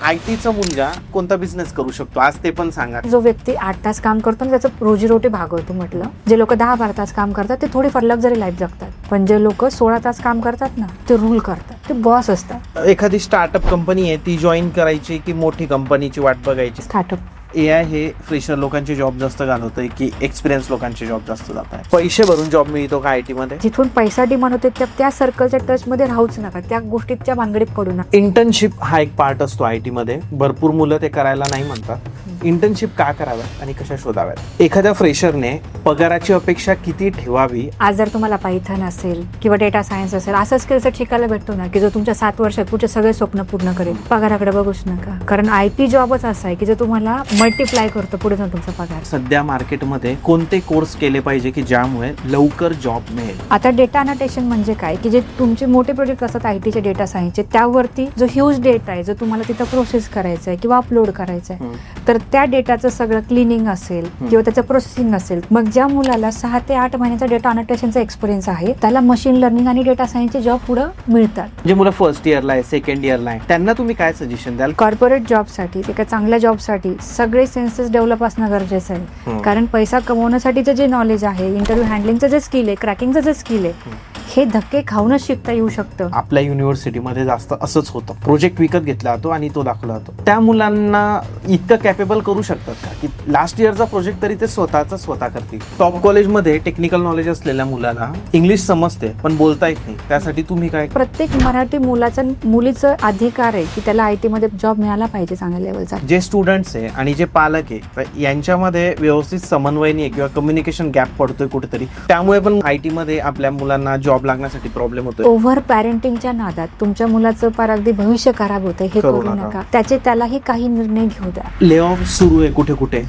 IT चा मुलगा कोणता बिझनेस करू शकतो आज ते पण सांगा. जो व्यक्ती 8 तास काम करतो ना त्याचं रोजीरोटी भागवतो म्हटलं. जे लोक 10-12 तास काम करतात ते थोडीफार लक्झरी लाईफ जगतात, पण जे लोक 16 तास काम करतात ना ते रूल करतात, ते बॉस असतात. एखादी स्टार्टअप कंपनी आहे ती जॉईन करायची की मोठी कंपनीची वाट बघायची? स्टार्टअप AI हे फ्रेशर लोकांचे जॉब जास्त घालवतंय की एक्सपिरियन्स लोकांचे जॉब जास्त जात आहे? पैसे भरून जॉब मिळतो का IT मध्ये? जिथून पैसा डिमांड होते त्या सर्कलच्या टच मध्ये राहूच नका, त्या गोष्टीच्या भानगडीत पडू नका. इंटर्नशिप हा एक पार्ट असतो IT मध्ये. भरपूर मुलं ते करायला नाही म्हणतात. इंटर्नशिप का कराव्यात आणि कशा शोधाव्यात? एखाद्या फ्रेशरने पगाराची अपेक्षा किती ठेवावी? आज जर तुम्हाला पायथन असेल किंवा डेटा सायन्स असेल असं स्किल सेट शिकायला भेटतो ना की जो तुमच्या 7 वर्षात पुढचे सगळे स्वप्न पूर्ण करेल, पगाराकडे बघूच नका. कारण IT जॉबच असा आहे की जे तुम्हाला मल्टिप्लाय करतो पुढे जाऊन तुमचा पगार. सध्या मार्केटमध्ये कोणते कोर्स केले पाहिजे की ज्यामुळे लवकर जॉब मिळेल? आता डेटा अनोटेशन म्हणजे काय की जे तुमचे मोठे प्रोजेक्ट असतात IT चे डेटा सायन्सचे, त्यावरती जो ह्यूज डेटा आहे जो तुम्हाला तिथं प्रोसेस करायचा आहे किंवा अपलोड करायचा आहे, तर त्या डेटाचं सगळं क्लिनिंग असेल किंवा त्याचं प्रोसेसिंग असेल. मग ज्या मुलाला 6 ते 8 महिन्याचा डेटा अनोटेशनचा एक्सपिरियन्स आहे त्याला मशीन लर्निंग आणि डेटा सायन्सचे जॉब पुढे मिळतात. जे मुलं फर्स्ट इयरला आहे, सेकंड इयरला आहे, त्यांना तुम्ही काय सजेशन द्याल? कॉर्पोरेट जॉबसाठी, एका चांगल्या जॉबसाठी सगळे सेन्सेस डेव्हलप असणं गरजेचं आहे. कारण पैसा कमवण्यासाठीचं जे नॉलेज आहे, इंटरव्ह्यू हँडलिंगचं जे स्किल आहे, क्रॅकिंगचं जे स्किल आहे, हे धक्के खाऊनच शिकता येऊ शकतं. आपल्या युनिव्हर्सिटीमध्ये जास्त असंच होतं. प्रोजेक्ट विकत घेतला जातो आणि तो दाखवला जातो. त्या मुलांना इतकं कॅपेबल करू शकतात का की लास्ट इयरचा प्रोजेक्ट तरी ते स्वतः करतील? टॉप कॉलेजमध्ये टेक्निकल नॉलेज असलेल्या मुलाला इंग्लिश समजते पण बोलता येत नाही, त्यासाठी तुम्ही काय? प्रत्येक मराठी मुलीचं अधिकार आहे की त्याला IT मध्ये जॉब मिळाला पाहिजे चांगल्या लेवलचा. जे स्टुडंट्स आहे आणि जे पालक आहे यांच्यामध्ये व्यवस्थित समन्वय नाही किंवा कम्युनिकेशन गॅप पडतोय कुठेतरी, त्यामुळे पण IT मध्ये आपल्या मुलांना जॉब लागण्यासाठी प्रॉब्लेम होतोय. ओव्हर पॅरेंटिंगच्या नादात तुमच्या मुलाचं पार अगदी भविष्य खराब होतंय, हे करू नका. त्यालाही काही निर्णय घेऊ द्या. ले ऑफ सुरू आहे कुठे कुठे.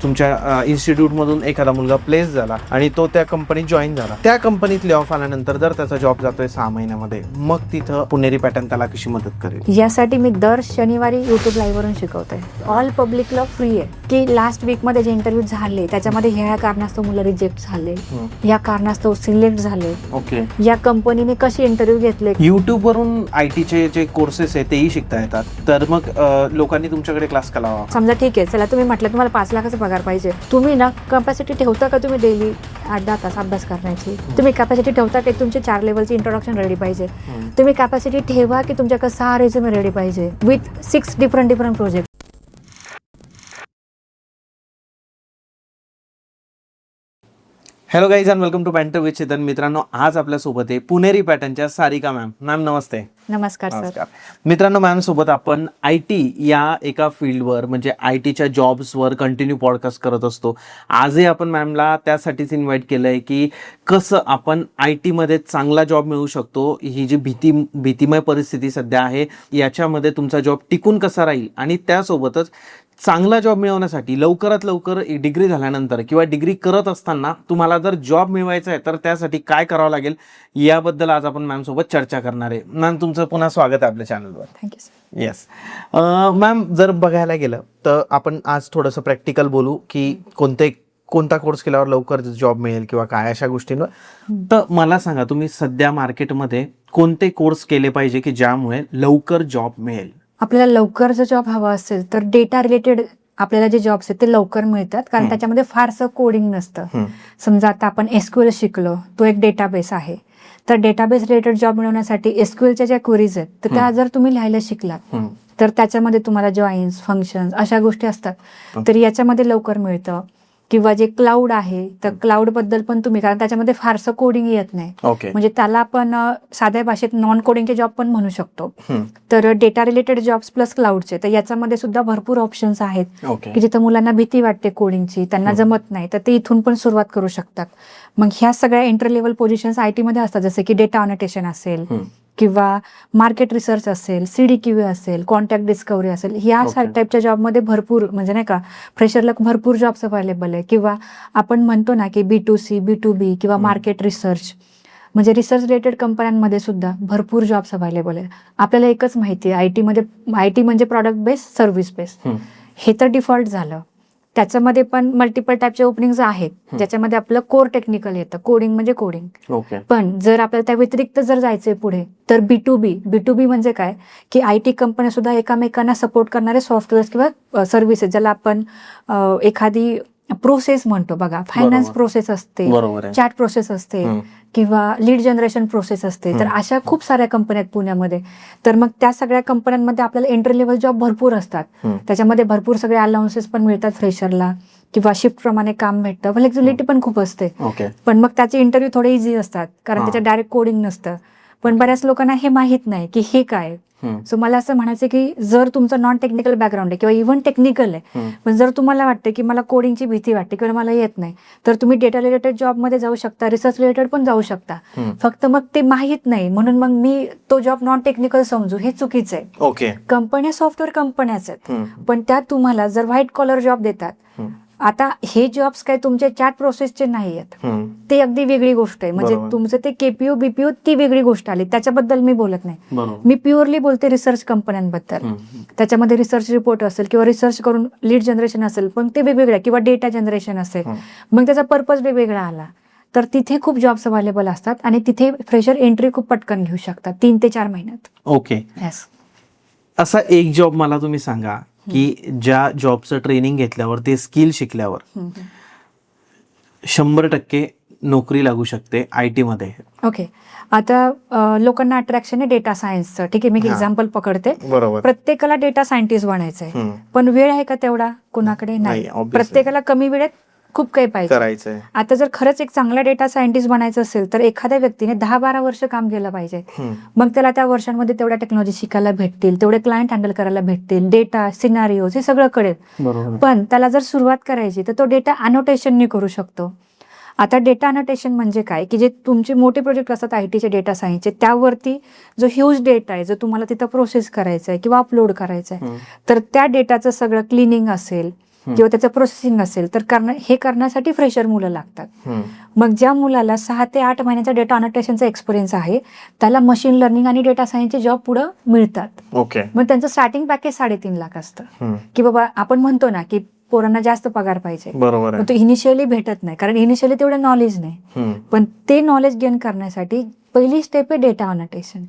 तुमच्या इन्स्टिट्यूट मधून एखादा मुलगा प्लेस झाला आणि तो त्या कंपनीत जॉईन झाला, त्या कंपनीत ले ऑफ आल्यानंतर जर त्याचा जॉब जातोय 6 महिन्यामध्ये, मग तिथं पुणेरी पॅटर्न त्याला कशी मदत करेल? यासाठी मी दर शनिवारी YouTube लाईव्ह वरून शिकवते. ऑल पब्लिकला फ्री आहे की लास्ट वीक मध्ये जे इंटरव्ह्यू झाले त्याच्यामध्ये ह्या कारणास्तव मुलं रिजेक्ट झाले, या कारणास्तव सिलेक्ट झाले, ओके, या कंपनीने कसे इंटरव्ह्यू घेतले. युट्यूब वरून IT चे जे कोर्सेस आहे तेही शिकता येतात. तर मग लोकांनी तुमच्याकडे क्लास का लावा? समजा ठीक आहे, चला तुम्ही म्हटलं तुम्हाला 5 लाखाचा पगार पाहिजे, तुम्ही ना कॅपॅसिटी ठेवता का तुम्ही डेली 8-10 तास अभ्यास करण्याची? तुम्ही कॅपॅसिटी ठेवता की तुमचे 4 लेवलचे इंट्रोडक्शन रेडी पाहिजे? तुम्ही कॅपॅसिटी ठेवा की तुमच्याकडे 6 रेझ्युमे रेडी पाहिजे with 6 different project? Hello guys and welcome to banter with Chetan. मित्रांनो, आज आपल्यासोबत आहे पुणेरी पॅटर्नच्या सारिका मॅम. मॅम नमस्ते. नमस्कार सर. मित्रांनो, मॅम सोबत आपण IT या एका फील्डवर म्हणजे IT च्या जॉब्सवर कंटिन्यू पॉडकास्ट करत असतो. आजही आपण मॅमला त्यासाठीच इन्व्हाइट केलं आहे की कसं आपण IT मध्ये चांगला जॉब मिळू शकतो. ही जी भीतिमय परिस्थिती सध्या आहे याच्यामध्ये तुमचा जॉब टिकून कसा राहील आणि त्यासोबतच चांगला जॉब मिळवण्यासाठी लवकरात लवकर डिग्री झाल्यानंतर किंवा डिग्री करत असताना तुम्हाला जर जॉब मिळवायचा आहे तर त्यासाठी काय करावं लागेल याबद्दल आज आपण मॅम सोबत चर्चा करणार आहे. मॅम, तुमचं पुन्हा स्वागत आहे आपल्या चॅनलवर. Thank you sir. येस मॅम, जर बघायला गेलं तर आपण आज थोडंसं प्रॅक्टिकल बोलू की कोणता कोर्स केल्यावर लवकर जॉब मिळेल किंवा काय अशा गोष्टींवर. तर मला सांगा, तुम्ही सध्या मार्केटमध्ये कोणते कोर्स केले पाहिजे की ज्यामुळे लवकर जॉब मिळेल? आपल्याला लवकर जर जॉब हवा असेल तर डेटा रिलेटेड आपल्याला जे जॉब्स आहेत ते लवकर मिळतात, कारण त्याच्यामध्ये फारसं कोडिंग नसतं. समजा आता आपण SQL शिकलो, तो एक डेटाबेस आहे, तर डेटाबेस रिलेटेड जॉब मिळवण्यासाठी SQLच्या ज्या क्वेरीज आहेत तर त्या जर तुम्ही लिहायला शिकलात तर त्याच्यामध्ये तुम्हाला जॉईन्स, फंक्शन्स अशा गोष्टी असतात, तर याच्यामध्ये लवकर मिळतं. किंवा जे क्लाउड आहे तर क्लाउड बद्दल पण तुम्ही, कारण त्याच्यामध्ये फारसं कोडिंग येत नाही, म्हणजे त्याला आपण साध्या भाषेत नॉन कोडिंगचे जॉब पण म्हणू शकतो. तर डेटा रिलेटेड जॉब्स प्लस क्लाउडचे, तर याच्यामध्ये सुद्धा भरपूर ऑप्शन्स आहेत की जिथं मुलांना भीती वाटते कोडिंगची, त्यांना जमत नाही, तर ते इथून पण सुरुवात करू शकतात. मग ह्या सगळ्या एंट्री लेवल पोझिशन्स IT मध्ये असतात, जसे की डेटा अनोटेशन असेल किंवा मार्केट रिसर्च असेल, CDQA असेल, कॉन्टॅक्ट डिस्कवरी असेल, ह्या टाईपच्या जॉबमध्ये भरपूर म्हणजे नाही का फ्रेशरला भरपूर जॉब्स अवेलेबल आहे. किंवा आपण म्हणतो ना की B2C, B2B किंवा मार्केट रिसर्च, म्हणजे रिसर्च रिलेटेड कंपन्यांमध्ये सुद्धा भरपूर जॉब्स अवेलेबल आहे. आपल्याला एकच माहिती आहे, IT म्हणजे प्रॉडक्ट बेस्ड, सर्व्हिस बेस्ड, हे तर डिफॉल्ट झालं. त्याच्यामध्ये पण मल्टिपल टाईपचे ओपनिंग्स आहेत, ज्याच्यामध्ये आपलं कोर टेक्निकल येतं, कोडिंग म्हणजे कोडिंग. ओके. पण जर आपल्याला त्या व्यतिरिक्त जर जायचंय पुढे, तर B2B म्हणजे काय, की IT कंपन्या सुद्धा एकमेकांना सपोर्ट करणारे सॉफ्टवेअर्स किंवा सर्व्हिसेस, ज्याला आपण एखादी प्रोसेस म्हणतो बघा, फायनान्स प्रोसेस असते, चॅट प्रोसेस असते किंवा लीड जनरेशन प्रोसेस असते. तर अशा खूप साऱ्या कंपन्या आहेत पुण्यामध्ये. तर मग त्या सगळ्या कंपन्यांमध्ये आपल्याला एंट्री लेवल जॉब भरपूर असतात. त्याच्यामध्ये भरपूर सगळे अलाउन्सेस पण मिळतात फ्रेशरला किंवा शिफ्ट प्रमाणे काम भेटतं, फ्लेक्झिबिलिटी पण खूप असते. पण मग त्याचे इंटरव्ह्यू थोडे इझी असतात, कारण त्याच्यात डायरेक्ट कोडिंग नसतं. पण बऱ्याच लोकांना हे माहित नाही की हे काय. सो मला असं म्हणायचं की जर तुमचं नॉन टेक्निकल बॅकग्राऊंड आहे किंवा इव्हन टेक्निकल आहे, पण जर तुम्हाला वाटतं की मला कोडिंगची भीती वाटते किंवा मला येत नाही, तर तुम्ही डेटा रिलेटेड जॉबमध्ये जाऊ शकता, रिसर्च रिलेटेड पण जाऊ शकता. फक्त मग ते माहीत नाही म्हणून मग मी तो जॉब नॉन टेक्निकल समजू, हे चुकीचं आहे. ओके. कंपन्या सॉफ्टवेअर कंपन्याच आहेत, पण त्या तुम्हाला जर व्हाईट कॉलर जॉब देतात. आता हे जॉब्स काय तुमचे चॅट प्रोसेसचे नाही आहेत, ते अगदी वेगळी गोष्ट आहे. म्हणजे तुमचं ते KPO BPO ती वेगळी गोष्ट आली, त्याच्याबद्दल मी बोलत नाही. मी प्युअरली बोलते रिसर्च कंपन्यांबद्दल. त्याच्यामध्ये रिसर्च रिपोर्ट असेल किंवा रिसर्च करून लीड जनरेशन असेल, पण ते वेगवेगळ्या, किंवा डेटा जनरेशन असेल, मग त्याचा पर्पज वेगवेगळा आला, तर तिथे खूप जॉब्स अवेलेबल असतात आणि तिथे फ्रेशर एंट्री खूप पटकन घेऊ शकतात 3 ते 4 महिन्यात. ओके. असा एक जॉब मला तुम्ही सांगा की ज्या जॉबचं ट्रेनिंग घेतल्यावर, ते स्किल शिकल्यावर 100% नोकरी लागू शकते IT मध्ये. ओके. आता लोकांना अट्रॅक्शन आहे डेटा सायन्सचं. ठीक आहे, मी एक एक्झाम्पल पकडते. प्रत्येकाला डेटा सायंटिस्ट बनायचंय, पण वेळ आहे का तेवढा कोणाकडे? नाही. प्रत्येकाला कमी वेळेत खूप काही पाहिजे. आता जर खरंच एक चांगला डेटा सायंटिस्ट बनायचं असेल, तर एखाद्या व्यक्तीने 10-12 वर्ष काम केलं पाहिजे. मग त्याला त्या वर्षांमध्ये तेवढ्या टेक्नॉलॉजी शिकायला भेटतील, तेवढे क्लायंट हँडल करायला भेटतील, डेटा सिनारिओज हे सगळं कळेल. पण त्याला जर सुरुवात करायची, तर तो डेटा अनोटेशननी करू शकतो. आता डेटा अनोटेशन म्हणजे काय, की जे तुमचे मोठे प्रोजेक्ट असतात ITचे, डेटा सायन्सचे, त्यावरती जो ह्यूज डेटा आहे, जो तुम्हाला तिथं प्रोसेस करायचा आहे किंवा अपलोड करायचा आहे, तर त्या डेटाचं सगळं क्लिनिंग असेल किंवा त्याचं प्रोसेसिंग असेल, तर हे करण्यासाठी फ्रेशर मुलं लागतात. मग ज्या मुलाला 6 ते 8 महिन्याचा डेटा अनोटेशनचा एक्सपिरियन्स आहे, त्याला मशीन लर्निंग आणि डेटा सायन्सचे जॉब पुढे मिळतात. मग त्यांचं स्टार्टिंग पॅकेज 3.5 लाख असतं. की बाबा आपण म्हणतो ना की पोरांना जास्त पगार पाहिजे, पण तो इनिशियली भेटत नाही, कारण इनिशियली तेवढं नॉलेज नाही. पण ते नॉलेज गेन करण्यासाठी पहिली स्टेप आहे डेटा अनोटेशन.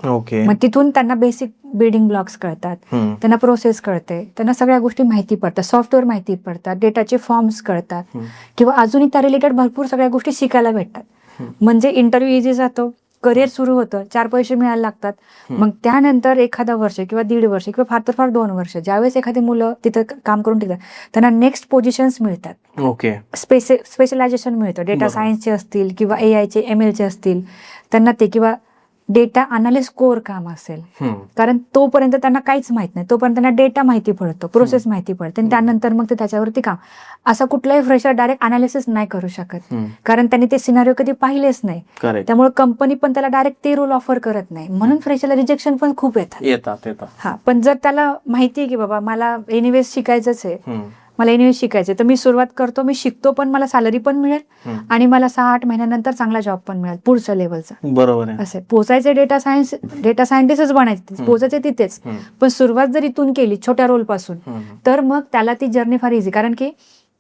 मग तिथून त्यांना बेसिक बिल्डिंग ब्लॉक्स कळतात, त्यांना प्रोसेस कळते, त्यांना सगळ्या गोष्टी माहिती पडतात, सॉफ्टवेअर माहिती पडतात, डेटाचे फॉर्म्स कळतात, किंवा अजूनही त्या रिलेटेड भरपूर सगळ्या गोष्टी शिकायला भेटतात. म्हणजे इंटरव्ह्यू इझी जातो, करिअर सुरू होतं, 4 पैसे मिळायला लागतात. मग त्यानंतर एखादा वर्ष किंवा 1.5 वर्ष किंवा फार तर फार 2 वर्ष, ज्यावेळेस एखादी मुलं तिथं काम करून टिकतात, त्यांना नेक्स्ट पोझिशन्स मिळतात. स्पेशलायझेशन मिळतं. डेटा सायन्सचे असतील किंवा AIचे MLचे असतील, त्यांना ते, किंवा डेटा अनालिस्ट कोर काम असेल, कारण तोपर्यंत त्यांना काहीच माहित नाही, तोपर्यंत त्यांना डेटा माहिती पडतो, प्रोसेस माहिती पडते, आणि त्यानंतर मग ते त्याच्यावरती काम. असा कुठलाही फ्रेशर डायरेक्ट अनालिसिस नाही करू शकत, कारण त्यांनी ते सिनारिओ कधी पाहिलेच नाही. त्यामुळे कंपनी पण त्याला डायरेक्ट ते रोल ऑफर करत नाही, म्हणून फ्रेशरला रिजेक्शन पण खूप येतात. हा, पण जर त्याला माहिती आहे की बाबा मला एनिवेज शिकायचंच आहे, मला एनिवेज शिकायचं, तर मी सुरुवात करतो, मी शिकतो, पण मला सॅलरी पण मिळेल आणि मला 6-8 महिन्यानंतर चांगला जॉब पण मिळेल पुढच्या लेवलचा. बरोबर आहे. असे पोचायचे डेटा सायंटिस्टच बनायचे, पोचायचे तिथेच. पण सुरुवात जर इथून केली छोट्या रोल पासून, तर मग त्याला ती जर्नी फार इझी. कारण की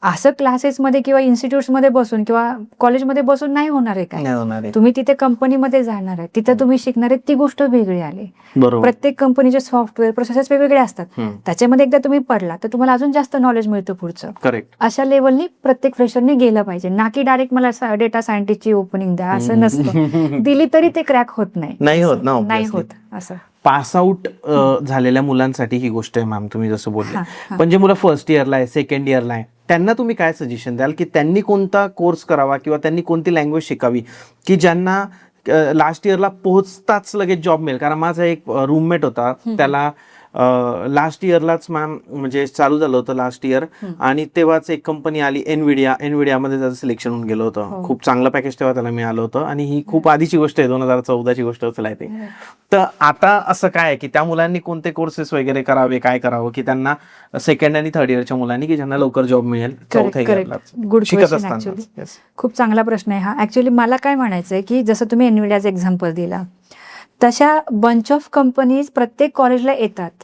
असं क्लासेसमध्ये किंवा इन्स्टिट्यूट्समध्ये बसून किंवा कॉलेजमध्ये बसून नाही होणार आहे काय. तुम्ही तिथे कंपनीमध्ये जाणार आहे, तिथे तुम्ही शिकणार आहे, ती गोष्ट वेगळी आली. प्रत्येक कंपनीचे सॉफ्टवेअर प्रोसेसेस वेगवेगळे असतात, त्याच्यामध्ये एकदा तुम्ही पडला तर तुम्हाला अजून जास्त नॉलेज मिळतं पुढचं. अशा लेवलनी प्रत्येक फ्रेशरने गेलं पाहिजे, ना की डायरेक्ट मला डेटा सायंटिस्टची ओपनिंग द्या असं नसतं. दिली तरी ते क्रॅक होत नाही होत असं. पास आउट झालेल्या मुलांसाठी ही गोष्ट आहे मॅम, तुम्ही जसं बोलले. पण जे मुलं फर्स्ट इयरला आहे, सेकंड इयरला आहे, त्यांना तुम्ही काय सजेशन द्याल की त्यांनी कोणता कोर्स करावा किंवा त्यांनी कोणती लँग्वेज शिकावी की ज्यांना लास्ट इयरला पोहोचताच लगेच जॉब मिळेल? कारण माझा एक रूममेट होता, त्याला लास्ट इयरलाच मॅम म्हणजे चालू झालं होतं लास्ट इयर, आणि तेव्हाच एक कंपनी आली एनविडियामध्ये त्याचं सिलेक्शन होऊन गेलं होतं. खूप चांगलं पॅकेज तेव्हा त्याला मिळालं होतं, आणि ही खूप आधीची गोष्ट आहे, 2014ची गोष्ट असेल आहे ते. तर आता असं काय आहे की त्या मुलांनी कोणते कोर्सेस वगैरे करावे, काय करावं की त्यांना सेकंड आणि थर्ड इयरच्या मुलांनी की ज्यांना लवकर जॉब मिळेल चौथ्या इयरला शिकत असताना? खूप चांगला प्रश्न आहे हा. ऍक्च्युअली मला काय म्हणायचंय की जसं तुम्ही एनविडियाचा एक्झाम्पल दिला, तशा बंच ऑफ कंपनीज प्रत्येक कॉलेजला येतात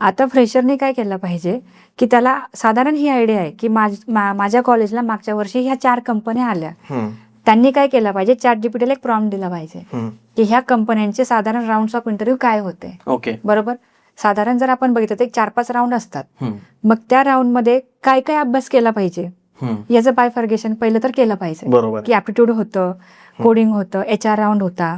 आता फ्रेशरने काय केलं पाहिजे की त्याला साधारण ही आयडिया आहे की माझ्या कॉलेजला मागच्या वर्षी ह्या 4 कंपन्या आल्या. त्यांनी काय केलं पाहिजे, ChatGPT ला एक प्रॉम्प्ट दिला पाहिजे की ह्या कंपन्यांचे साधारण राऊंड्स ऑफ इंटरव्ह्यू काय होते. ओके, बरोबर. साधारण जर आपण बघितलं तर 4-5 राऊंड असतात. मग त्या राऊंड मध्ये काय काय अभ्यास केला पाहिजे याचं बायफर्गेशन पहिलं तर केलं पाहिजे. बरोबर. की ऍप्टिट्यूड होतं, कोडिंग होतं, HR राऊंड होता,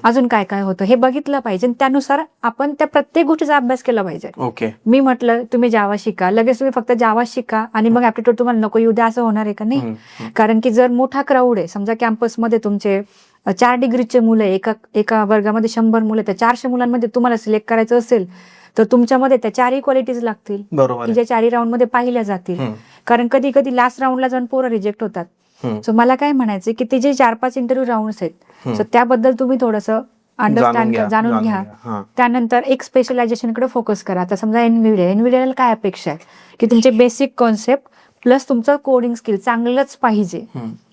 अजून काय काय होतं हे बघितलं पाहिजे. आणि त्यानुसार आपण त्या प्रत्येक गोष्टीचा अभ्यास केला पाहिजे. ओके, मी म्हटलं तुम्ही जावा शिका, लगेच तुम्ही फक्त जावा शिका आणि मग ऍप्टिट्यूड तुम्हाला नको येऊ द्या असं होणार आहे का? नाही. कारण की जर मोठा क्राऊड आहे, समजा कॅम्पसमध्ये तुमचे 4 डिग्रीचे मुलं आहे, एका वर्गामध्ये 100 मुलं, त्या 400 मुलांमध्ये तुम्हाला सिलेक्ट करायचं असेल तर तुमच्यामध्ये त्या 4ही क्वालिटीज लागतील की ज्या 4ही राऊंड मध्ये पाहिल्या जातील. कारण कधी कधी लास्ट राऊंडला जाऊन पोरं रिजेक्ट होतात. सो मला काय म्हणायचं की ते जे 4-5 इंटरव्ह्यू राऊंड्स आहेत, सो त्याबद्दल तुम्ही थोडंसं अंडरस्टँड जाणून घ्या. त्यानंतर एक स्पेशलायझेशन कडे फोकस करा. आता समजा एनव्हीडियाला काय अपेक्षा आहे की तुमचे बेसिक कॉन्सेप्ट प्लस तुमचं कोडिंग स्किल चांगलंच पाहिजे,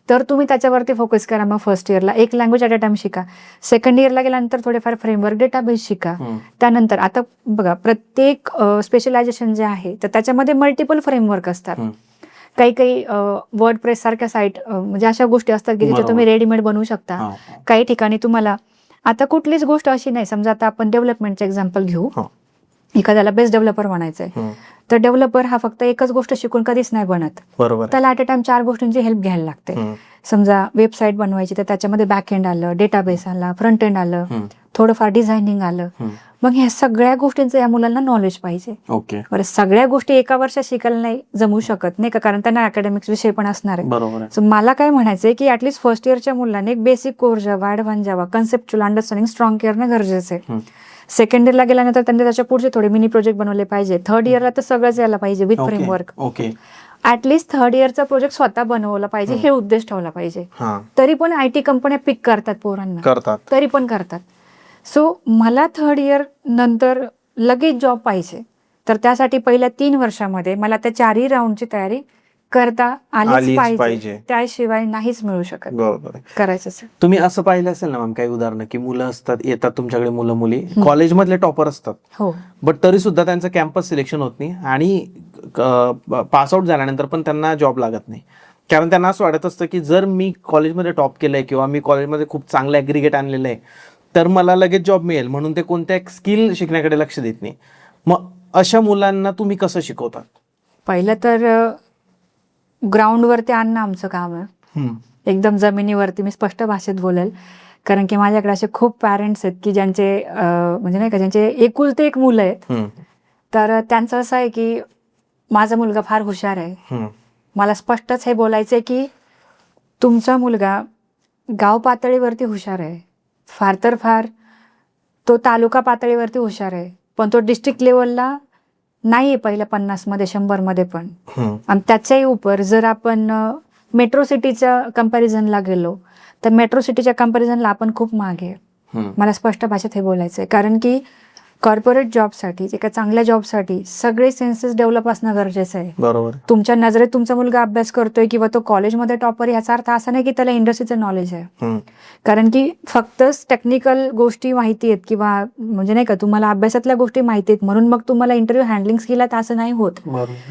तर तुम्ही त्याच्यावरती फोकस करा. मग फर्स्ट इयरला एक लँग्वेज ॲट अ टाइम शिका. सेकंड इयरला गेल्यानंतर थोडेफार फ्रेमवर्क डेटाबेस शिका. त्यानंतर आता बघा प्रत्येक स्पेशलायझेशन जे आहे तर त्याच्यामध्ये मल्टिपल फ्रेमवर्क असतात. काही वर्ड प्रेस सारख्या साईट म्हणजे अशा गोष्टी असतात की जिथे तुम्ही रेडीमेड बनवू शकता. काही ठिकाणी तुम्हाला आता कुठलीच गोष्ट अशी नाही, समजा आता आपण डेव्हलपमेंटचं एक्झाम्पल घेऊ. एखाद्याला बेस्ट डेव्हलपर बनायचंय तर डेव्हलपर हा फक्त एकच गोष्ट शिकून कधीच नाही बनत. बरोबर. त्याला ॲट अ टाइम 4 गोष्टींची हेल्प घ्यायला लागते. समजा वेबसाईट बनवायची तर त्याच्यामध्ये बॅक एंड आलं, डेटाबेस आला, फ्रंट एंड आलं, थोडंफार डिझायनिंग आलं. मग ह्या सगळ्या गोष्टींचं या मुलांना नॉलेज पाहिजे. ओके, बरं. सगळ्या गोष्टी एका वर्षात शिकायला नाही जमू शकत नाही का, कारण त्यांना अकॅडमिक्स विषय पण असणार आहे. बरोबर. सो मला काय म्हणायचंय की ऍटलीस्ट फर्स्ट इयरच्या मुलांनी एक बेसिक कोर जावा, ऍडव्हान्स जावा, कन्सेप्च्युअल अंडरस्टँडिंग स्ट्रॉंग करणं गरजेचं आहे. सेकंड इयरला गेल्यानंतर त्यांनी त्याच्या पुढचे थोडे मिनी प्रोजेक्ट बनवले पाहिजे. थर्ड इयरला तर सगळंच यायला पाहिजे with framework. Okay, at least third इयरचा प्रोजेक्ट स्वतः बनवला पाहिजे, हे उद्देश ठेवला पाहिजे. तरी पण IT कंपन्या पिक करतात पोरांना, तरी पण करतात. सो मला थर्ड इयर नंतर लगेच जॉब पाहिजे, तर त्यासाठी पहिल्या 3 वर्षामध्ये मला त्या 4ही राऊंडची तयारी करता आलीच पाहिजे. त्याशिवाय नाहीच मिळू शकत. बरोबर. करायचं असेल. तुम्ही असं पाहिलं असेल ना मॅम काही उदाहरणं की मुलं असतात, येतात तुमच्याकडे मुलं मुली कॉलेजमधले टॉपर असतात, हो, बट तरी सुद्धा त्यांचं कॅम्पस सिलेक्शन होत नाही आणि पासआउट झाल्यानंतर पण त्यांना जॉब लागत नाही. कारण त्यांना असं वाटत असतं की जर मी कॉलेजमध्ये टॉप केलंय किंवा मी कॉलेजमध्ये खूप चांगलं ॲग्रिगेट आणलेलं आहे तर मला लगेच जॉब मिळेल, म्हणून ते कोणत्या स्किल शिकण्याकडे लक्ष देत नाही. मग अशा मुलांना तुम्ही कसं शिकवता? पहिलं तर ग्राउंडवरती आणणं आमचं काम आहे. एकदम जमिनीवरती मी स्पष्ट भाषेत बोलेल, कारण की माझ्याकडे असे खूप पॅरेंट्स आहेत की ज्यांचे म्हणजे नाही का, ज्यांचे एकुलते एक मुलं आहेत. तर त्यांचं असं आहे की माझा मुलगा फार हुशार आहे. मला स्पष्टच हे बोलायचं आहे की तुमचा मुलगा गाव पातळीवरती हुशार आहे, फार तर फार तो तालुका पातळीवरती हुशार आहे, पण तो डिस्ट्रिक्ट लेवलला नाही पहिल्या 50 मध्ये 100 मध्ये पण. आणि त्याच्याही उपर जर आपण मेट्रो सिटीच्या कंपॅरिझनला गेलो तर मेट्रो सिटीच्या कंपॅरिझनला आपण खूप मागे आहे. मला स्पष्ट भाषेत हे बोलायचं आहे, कारण की कॉर्पोरेट जॉबसाठी, एका चांगल्या जॉबसाठी सगळे सेन्सेस डेव्हलप असणं गरजेचं आहे. बरोबर. तुमच्या नजरेत तुमचा मुलगा अभ्यास करतोय किंवा तो कॉलेजमध्ये टॉपर, याचा अर्थ असा नाही की त्याला इंडस्ट्रीचं नॉलेज आहे. कारण की फक्त टेक्निकल गोष्टी माहिती आहेत किंवा म्हणजे नाही का तुम्हाला अभ्यासातल्या गोष्टी माहिती आहेत म्हणून मग तुम्हाला इंटरव्ह्यू हँडलिंग स्किल आहे असं नाही होत.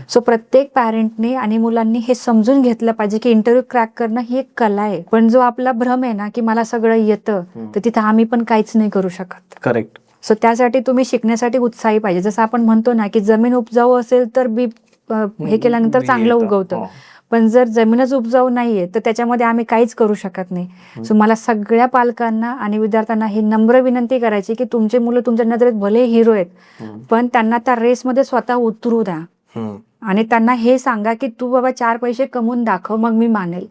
सो प्रत्येक पॅरेंटने आणि मुलांनी हे समजून घेतलं पाहिजे की इंटरव्ह्यू क्रॅक करणं ही एक कला आहे. पण जो आपला भ्रम आहे ना की मला सगळं येतं, तर तिथं आम्ही पण काहीच नाही करू शकत. करेक्ट. सो त्यासाठी तुम्ही शिकण्यासाठी उत्साही पाहिजे. जसं आपण म्हणतो ना की जमीन उपजाऊ असेल तर बी हे केल्यानंतर चांगलं उगवतं, पण जर जमीनच उपजाऊ नाहीये तर त्याच्यामध्ये आम्ही काहीच करू शकत नाही. सो मला सगळ्या पालकांना आणि विद्यार्थ्यांना ही नम्र विनंती करायची की तुमचे मुलं तुमच्या नजरेत भले हिरो आहेत, पण त्यांना त्या रेसमध्ये स्वतः उतरू द्या आणि त्यांना हे सांगा की तू बाबा 4 पैसे कमवून दाखव, मग मी मानेल.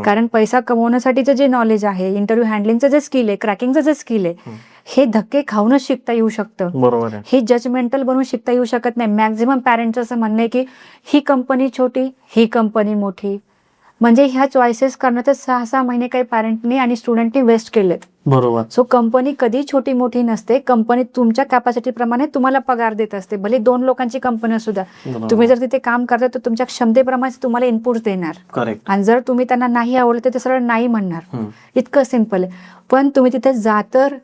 कारण पैसा कमवण्यासाठीचं जे नॉलेज आहे, इंटरव्ह्यू हँडलिंगचं जे स्किल आहे, क्रॅकिंगचं जे स्किल आहे, हे धक्के खाऊनच शिकता येऊ शकतं. बरोबर आहे. हे जजमेंटल बनवून शिकता येऊ शकत नाही. मॅक्झिमम पॅरेंट्स असं म्हणणं आहे की ही कंपनी छोटी, ही कंपनी मोठी, म्हणजे ह्या चॉईसेस करण्यातच 6-6 महिने काही पॅरेंटनी आणि स्टुडंटनी वेस्ट केलेत. बरोबर. सो कंपनी कधी छोटी मोठी नसते. कंपनी तुमच्या कॅपॅसिटी प्रमाणे तुम्हाला पगार देत असते. भले 2 लोकांची कंपनी असू द्या, तुम्ही जर तिथे काम करता तर तुमच्या क्षमतेप्रमाणे तुम्हाला इनपुट देणार. करेक्ट. आणि जर तुम्ही त्यांना नाही आवडलं तर ते सरळ नाही म्हणणार. इतकं सिंपल आहे. पण तुम्ही तिथे जा तर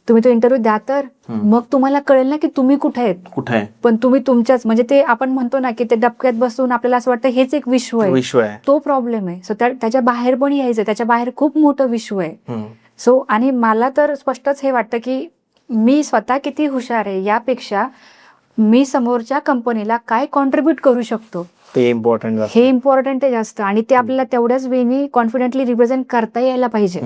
तुम्ही तो इंटरव्ह्यू द्या तर मग तुम्हाला कळेल ना की तुम्ही कुठे आहेत. कुठे आहे पण तुम्ही तुमच्याच म्हणजे ते आपण म्हणतो ना की ते डबक्यात बसून आपल्याला असं वाटतं हेच एक विश्व आहे. तो प्रॉब्लेम आहे. सो त्याच्या बाहेर पण यायचं, त्याच्या बाहेर खूप मोठं विश्व आहे. सो आणि मला तर स्पष्टच हे वाटतं की मी स्वतः किती हुशार आहे यापेक्षा मी समोरच्या कंपनीला काय कॉन्ट्रीब्युट करू शकतो ते इम्पॉर्टंट हे इम्पॉर्टंट आहे जास्त. आणि ते आपल्याला तेवढ्याच वेळी कॉन्फिडेंटली रिप्रेझेंट करता यायला पाहिजे.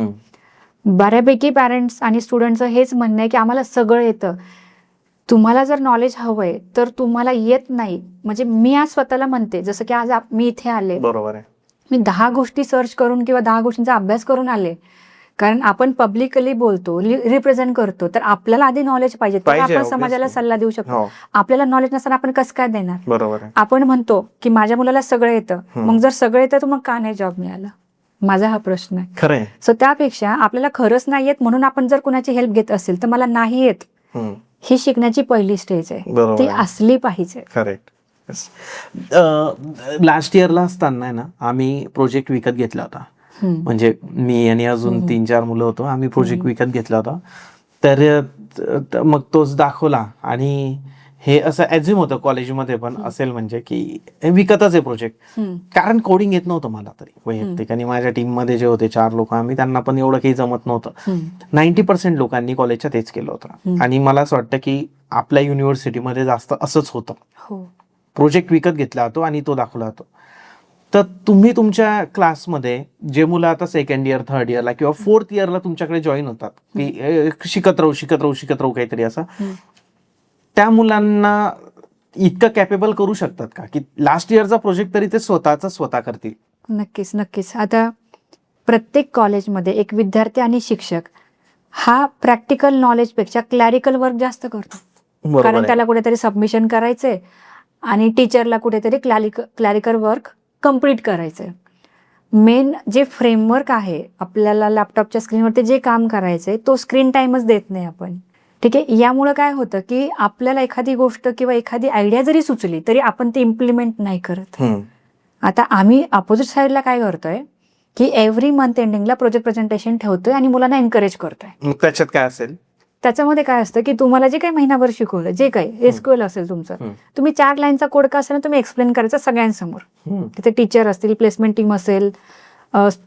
बऱ्यापैकी पॅरेंट्स आणि स्टुडंटचं हेच म्हणणं आहे की आम्हाला सगळं येतं. तुम्हाला जर नॉलेज हवंय तर तुम्हाला येत नाही. म्हणजे मी आज स्वतःला म्हणते, जसं की आज मी इथे आले, बरोबर आहे, मी 10 गोष्टी सर्च करून किंवा 10 गोष्टींचा अभ्यास करून आले. कारण आपण पब्लिकली बोलतो, रिप्रेझेंट करतो, तर आपल्याला आधी नॉलेज पाहिजे, तर आपण समाजाला सल्ला देऊ शकतो. आपल्याला नॉलेज नसताना आपण कसं काय देणार. बरोबर आहे. आपण म्हणतो की माझ्या मुलाला सगळं येतं, मग जर सगळं येतं तर मग का नाही जॉब मिळाला, माझा हा प्रश्न आहे. खरंय. सो त्यापेक्षा आपल्याला खरंच नाही येत म्हणून आपण जर कुणाची हेल्प घेत असेल तर मला नाही येत ही शिकण्याची पहिली स्टेज आहे, ती असली पाहिजे. करेक्ट. लास्ट इयरला असताना ना आम्ही प्रोजेक्ट विकत घेतला होता. म्हणजे मी आणि अजून 3-4 मुलं होतो, आम्ही प्रोजेक्ट विकत घेतला होता. तर मग तोच दाखवला आणि हे असं ऍझ्युम होतं कॉलेजमध्ये पण असेल म्हणजे की हे विकतच आहे प्रोजेक्ट. कारण कोडिंग येत नव्हतं मला तरी वैयक्तिक, आणि माझ्या टीममध्ये जे होते 4 लोक आम्ही, त्यांना पण एवढं काही जमत नव्हतं. 90% लोकांनी कॉलेजच्या तेच केलं होतं. आणि मला असं वाटतं की आपल्या युनिव्हर्सिटीमध्ये जास्त असंच होतं. प्रोजेक्ट विकत घेतला जातो आणि तो दाखवला जातो. तर तुम्ही तुमच्या क्लासमध्ये जे मुलं आता सेकंड इयर, थर्ड इयरला किंवा 4th इयरला तुमच्याकडे जॉईन होतात की शिकत राहू काहीतरी असं, त्या मुलांना इतकं कॅपेबल करू शकतात का की लास्ट इयरचा प्रोजेक्ट तरी ते स्वतः करतील? नक्कीच नक्कीच. आता प्रत्येक कॉलेजमध्ये एक विद्यार्थी आणि शिक्षक हा प्रॅक्टिकल नॉलेजपेक्षा क्लॅरिकल वर्क जास्त करतो. कारण त्याला कुठेतरी सबमिशन करायचंय आणि टीचरला कुठेतरी क्लॅरिकल वर्क कम्प्लीट करायचंय. मेन जे फ्रेमवर्क आहे आपल्याला लॅपटॉपच्या स्क्रीनवरती जे काम करायचंय तो स्क्रीन टाइमच देत नाही आपण. ठीक आहे. यामुळं काय होतं की आपल्याला एखादी गोष्ट किंवा एखादी आयडिया जरी सुचली तरी आपण ती इम्प्लिमेंट नाही करत. आता आम्ही अपोजिट साईडला काय करतोय की एव्हरी मंथ एंडिंगला प्रोजेक्ट प्रेझेंटेशन ठेवतोय आणि मुलांना एनकरेज करतोय. त्याच्यात काय असेल, त्याच्यामध्ये काय असतं की तुम्हाला जे काही महिनाभर शिकवलं, जे काही एसक्यूएल असेल तुमचं, तुम्ही 4 लाईनचा कोड का असेल ना तुम्ही एक्सप्लेन करायचा सगळ्यांसमोर. तिथे टीचर असतील, प्लेसमेंट टीम असेल,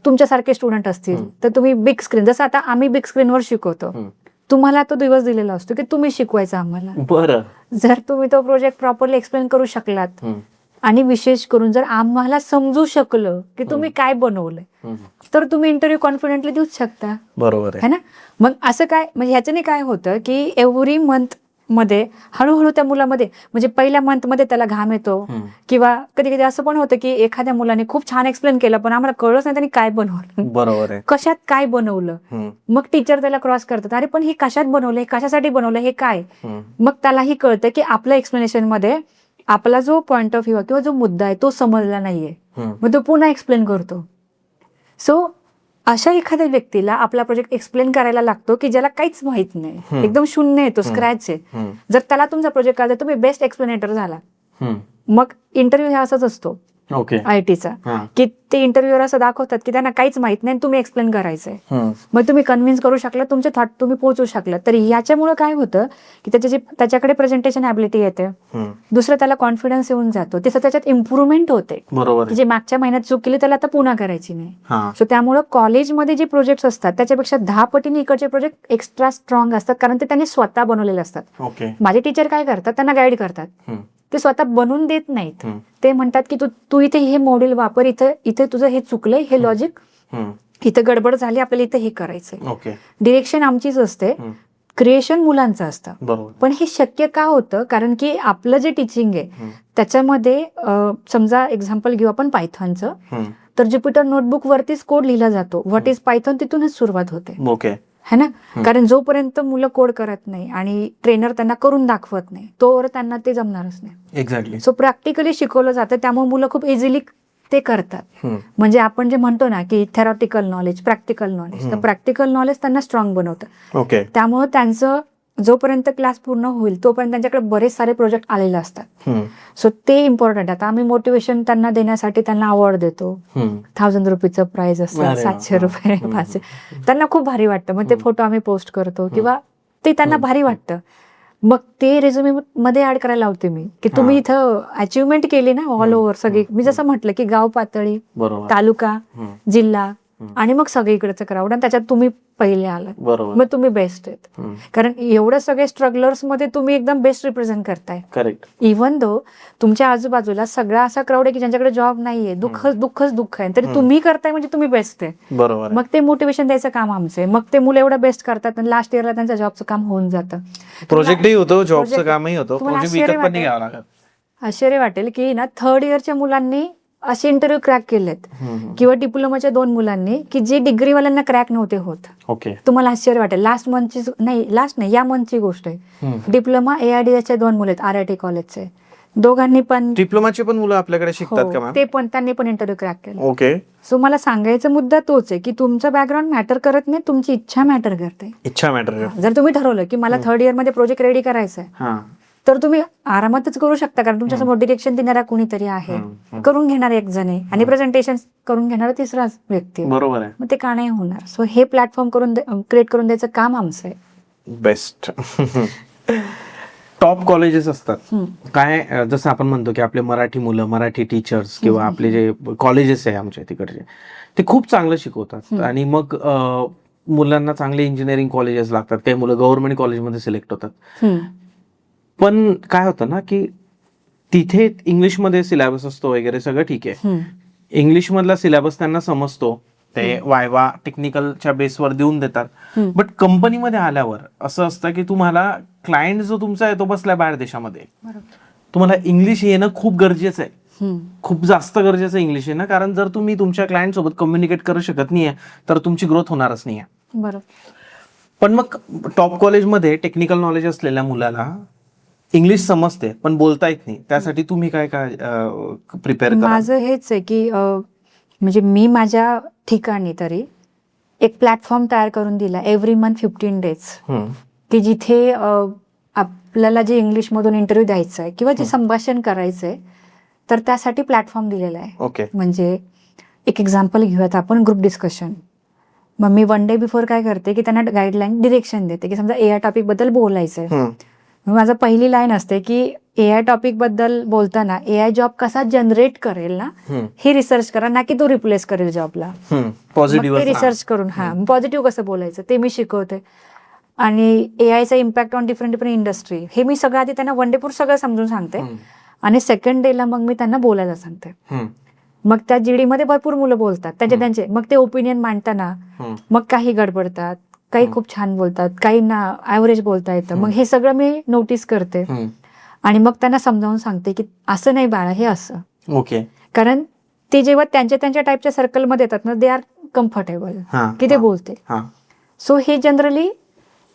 तुमच्यासारखे स्टुडंट असतील, तर तुम्ही बिग स्क्रीन, जसं आता आम्ही बिग स्क्रीनवर शिकवतो, तुम्हाला तो दिवस दिलेला असतो की तुम्ही शिकवायचा आम्हाला. बरं, जर तुम्ही तो प्रोजेक्ट प्रॉपरली एक्सप्लेन करू शकलात आणि विशेष करून जर आम्हाला समजू शकलं की तुम्ही काय बनवलंय, तर तुम्ही इंटरव्ह्यू कॉन्फिडेंटली देऊच शकता. बरोबर आहे ना. मग असं काय, म्हणजे ह्याच्याने काय होतं की एव्हरी मंथ मध्ये हळूहळू त्या मुलामध्ये, म्हणजे पहिल्या मंथ मध्ये त्याला घाम येतो, किंवा कधी कधी असं पण होतं की एखाद्या मुलाने खूप छान एक्सप्लेन केलं पण आम्हाला कळलंच नाही त्यांनी काय बनवलं. बरोबर आहे. कशात काय बनवलं. मग टीचर त्याला क्रॉस करतात, अरे पण हे कशात बनवलंय, कशासाठी बनवलं, हे काय. मग त्यालाही कळतं की आपल्या एक्सप्लेनेशन मध्ये आपला जो पॉइंट ऑफ व्ह्यू किंवा जो मुद्दा आहे तो समजला नाहीये, मग तो पुन्हा एक्सप्लेन करतो. सो अशा एखाद्या व्यक्तीला आपला प्रोजेक्ट एक्सप्लेन करायला लागतो की ज्याला काहीच माहित नाही, एकदम शून्य आहे, तो स्क्रॅच आहे. जर त्याला तुमचा प्रोजेक्ट कळला, तुम्ही बेस्ट एक्सप्लेनेटर झाला. मग इंटरव्ह्यू हा असाच असतो आयटीचा, की ते इंटरव्ह्यूवर असं दाखवतात की त्यांना काहीच माहित नाही, तुम्ही एक्सप्लेन करायचंय. मग तुम्ही कन्व्हिन्स करू शकला, तुमचे थॉट तुम्ही पोहोचू शकला. तर याच्यामुळे काय होतं की त्याच्याकडे प्रेझेंटेशन ॲबिलिटी येते, दुसरं त्याला कॉन्फिडन्स येऊन जातो, ते त्याच्यात इम्प्रुव्हमेंट होते. बरोबर. जे मागच्या महिन्यात चूक केली त्याला आता पुन्हा करायची नाही. सो त्यामुळे कॉलेजमध्ये जे प्रोजेक्ट असतात त्याच्यापेक्षा 10 पटीने इकडचे प्रोजेक्ट एक्स्ट्रा स्ट्रॉंग असतात, कारण ते त्यांनी स्वतः बनवलेले असतात. माझे टीचर काय करतात, त्यांना गाईड करतात, ते स्वतः बनवून देत नाहीत. ते म्हणतात की तू इथे हे मॉड्यूल वापर, इथे तुझं हे चुकलंय, हे लॉजिक इथे गडबड झाली, आपल्याला इथे हे करायचंय. डिरेक्शन आमचीच असते, क्रिएशन मुलांचं असतं. पण हे शक्य का होतं, कारण की आपलं जे टीचिंग आहे त्याच्यामध्ये समजा एक्झाम्पल घेऊ आपण पायथॉनचं, तर ज्युपिटर नोटबुक वरतीच कोड लिहिला जातो. व्हॉट इज पायथॉन तिथूनच सुरुवात होते, है ना. कारण जोपर्यंत मुलं कोड करत नाही आणि ट्रेनर त्यांना करून दाखवत नाही, तोवर त्यांना ते जमणारच नाही. एक्झॅक्टली. सो प्रॅक्टिकली शिकवलं जातं, त्यामुळे मुलं खूप इझिली ते करतात. म्हणजे आपण जे म्हणतो ना की थेरॉटिकल नॉलेज, प्रॅक्टिकल नॉलेज, तर प्रॅक्टिकल नॉलेज त्यांना स्ट्रॉंग बनवतं. त्यामुळे त्यांचं जोपर्यंत क्लास पूर्ण होईल तोपर्यंत त्यांच्याकडे बरेच सारे प्रोजेक्ट आलेले असतात. सो ते इम्पॉर्टंट. आता आम्ही मोटिवेशन त्यांना देण्यासाठी त्यांना अवॉर्ड देतो. 1000 रुपीचं प्राइज असतं, 700 रुपये, 500. त्यांना खूप भारी वाटतं. मग ते फोटो आम्ही पोस्ट करतो, किंवा ते त्यांना भारी वाटतं. मग ते रेझ्युमे मध्ये ऍड करायला लावते मी, की तुम्ही इथं अचिव्हमेंट केली ना ऑल ओव्हर सगळी. मी जसं म्हटलं की गाव पातळी, बरोबर. तालुका, जिल्हा आणि मग सगळीकडचं क्राऊड, आणि त्याच्यात तुम्ही पहिले आलात, बरोबर. मग तुम्ही बेस्ट आहेत. कारण एवढं सगळे स्ट्रगलर्स मध्ये तुम्ही एकदम बेस्ट रिप्रेझेंट करताय. करेक्ट. इव्हन दो तुमच्या आजूबाजूला सगळा असा क्राऊड आहे की ज्यांच्याकडे जॉब नाहीये, दुःखच दुःख आहे, तरी तुम्ही करताय म्हणजे तुम्ही बेस्ट आहे. बरोबर. मग ते मोटिवेशन द्यायचं काम आमचं आहे. मग ते मुलं एवढं बेस्ट करतात आणि लास्ट इयरला त्यांचं जॉबचं काम होऊन जातं. प्रोजेक्टही होतो, जॉबचं Project- कामही होतं, तुम्हाला म्हणजे आश्चर्य विकत पण नाही वाटेल. घ्यावं लागत. आश्चर्य वाटेल की ना 3rd इयरच्या मुलांनी असे इंटरव्ह्यू क्रॅक केलेत, किंवा डिप्लोमाच्या 2 मुलांनी की जे डिग्रीवाल्यांना क्रॅक नव्हते होत. ओके. तुम्हाला आश्चर्य वाटेल. लास्ट नाही या मंथची गोष्ट आहे. डिप्लोमा AIDSच्या 2 मुलं आहेत RIT कॉलेजचे. दोघांनी पण डिप्लोमाचे पण मुलं आपल्याकडे शिकतात का हो, मॅम? ते पण त्यांनी पण इंटरव्ह्यू क्रॅक केले. ओके. सो मला सांगायचा मुद्दा तोच आहे की तुमचं बॅकग्राऊंड मॅटर करत नाही, तुमची इच्छा मॅटर करते. इच्छा मॅटर. जर तुम्ही ठरवलं की मला 3rd इयर मध्ये प्रोजेक्ट रेडी करायचा आहे, हा. तर तुम्ही आरामातच करू शकता, कारण तुमच्यासमोर डिरेक्शन देणारा कोणीतरी आहे, करून घेणार एक जण आहे, आणि प्रेझेंटेशन करून घेणारा तिसराच व्यक्ती आहे. बरोबर आहे. मग ते का नाही होणार? सो हे प्लॅटफॉर्म क्रिएट करून द्यायचं काम आमचं आहे. बेस्ट. टॉप कॉलेजेस असतात काय, जसं आपण म्हणतो की आपले मराठी मुलं, मराठी टीचर्स किंवा आपले जे कॉलेजेस आहे आमच्या तिकडचे, ते खूप चांगलं शिकवतात. आणि मग मुलांना चांगले इंजिनिअरिंग कॉलेजेस लागतात, काही मुलं गव्हर्नमेंट कॉलेजमध्ये सिलेक्ट होतात. पण काय होतं ना की तिथे इंग्लिशमध्ये सिलेबस असतो वगैरे, सगळं ठीक आहे. इंग्लिश मधला सिलेबस त्यांना समजतो, ते वायवा टेक्निकलच्या बेसवर देऊन देतात. बट कंपनीमध्ये आल्यावर असं असतं की तुम्हाला क्लायंट जो तुमचा आहे तो बसलाय बाहेर देशामध्ये, तुम्हाला इंग्लिश येणं खूप गरजेचं आहे, खूप जास्त गरजेचं आहे इंग्लिश येणं. कारण जर तुम्ही तुमच्या क्लायंट सोबत कम्युनिकेट करू शकत नाहीये तर तुमची ग्रोथ होणारच नाहीये. बरोबर. पण मग टॉप कॉलेजमध्ये टेक्निकल नॉलेज असलेल्या मुलाला इंग्लिश समजते पण बोलता येत नाही, त्यासाठी तुम्ही काय काय प्रिपेअर करा? माझं हेच आहे की म्हणजे मी माझ्या ठिकाणी तरी एक प्लॅटफॉर्म तयार करून दिला, एव्हरी मंथ 15 डेज, की जिथे आपल्याला जे इंग्लिशमधून इंटरव्ह्यू द्यायचा आहे किंवा जे संभाषण करायचंय, तर त्यासाठी प्लॅटफॉर्म दिलेला आहे. ओके. म्हणजे एक एक्झाम्पल घेऊयात आपण, ग्रुप डिस्कशन. मग मी 1 डे बिफोर काय करते की त्यांना गाईडलाईन, डिरेक्शन देते की समजा AI टॉपिक बद्दल बोलायचंय. मग माझं पहिली लाईन असते की AI टॉपिक बद्दल बोलताना AI जॉब कसा जनरेट करेल ना, हे रिसर्च करा, ना की तो रिप्लेस करेल जॉबला. पॉझिटिव्ह रिसर्च करून पॉझिटिव्ह कसं बोलायचं ते मी शिकवते. आणि AIचा इम्पॅक्ट ऑन डिफरंट इंडस्ट्री, हे मी सगळं आधी त्यांना 1 डे पूर्वी सगळं समजून सांगते. आणि 2nd डेला मग मी त्यांना बोलायला सांगते. मग त्या GD मध्ये भरपूर मुलं बोलतात त्यांचे, मग ते ओपिनियन मांडताना मग काही गडबडतात, काही खूप छान बोलतात, काहींना ऍव्हरेज बोलता येतं. मग हे सगळं मी नोटीस करते आणि मग त्यांना समजावून सांगते की असं नाही बाळा, हे असं. ओके. कारण ते जेव्हा त्यांच्या टाईपच्या सर्कलमध्ये येतात ना, दे आर कम्फर्टेबल की ते बोलते. सो हे जनरली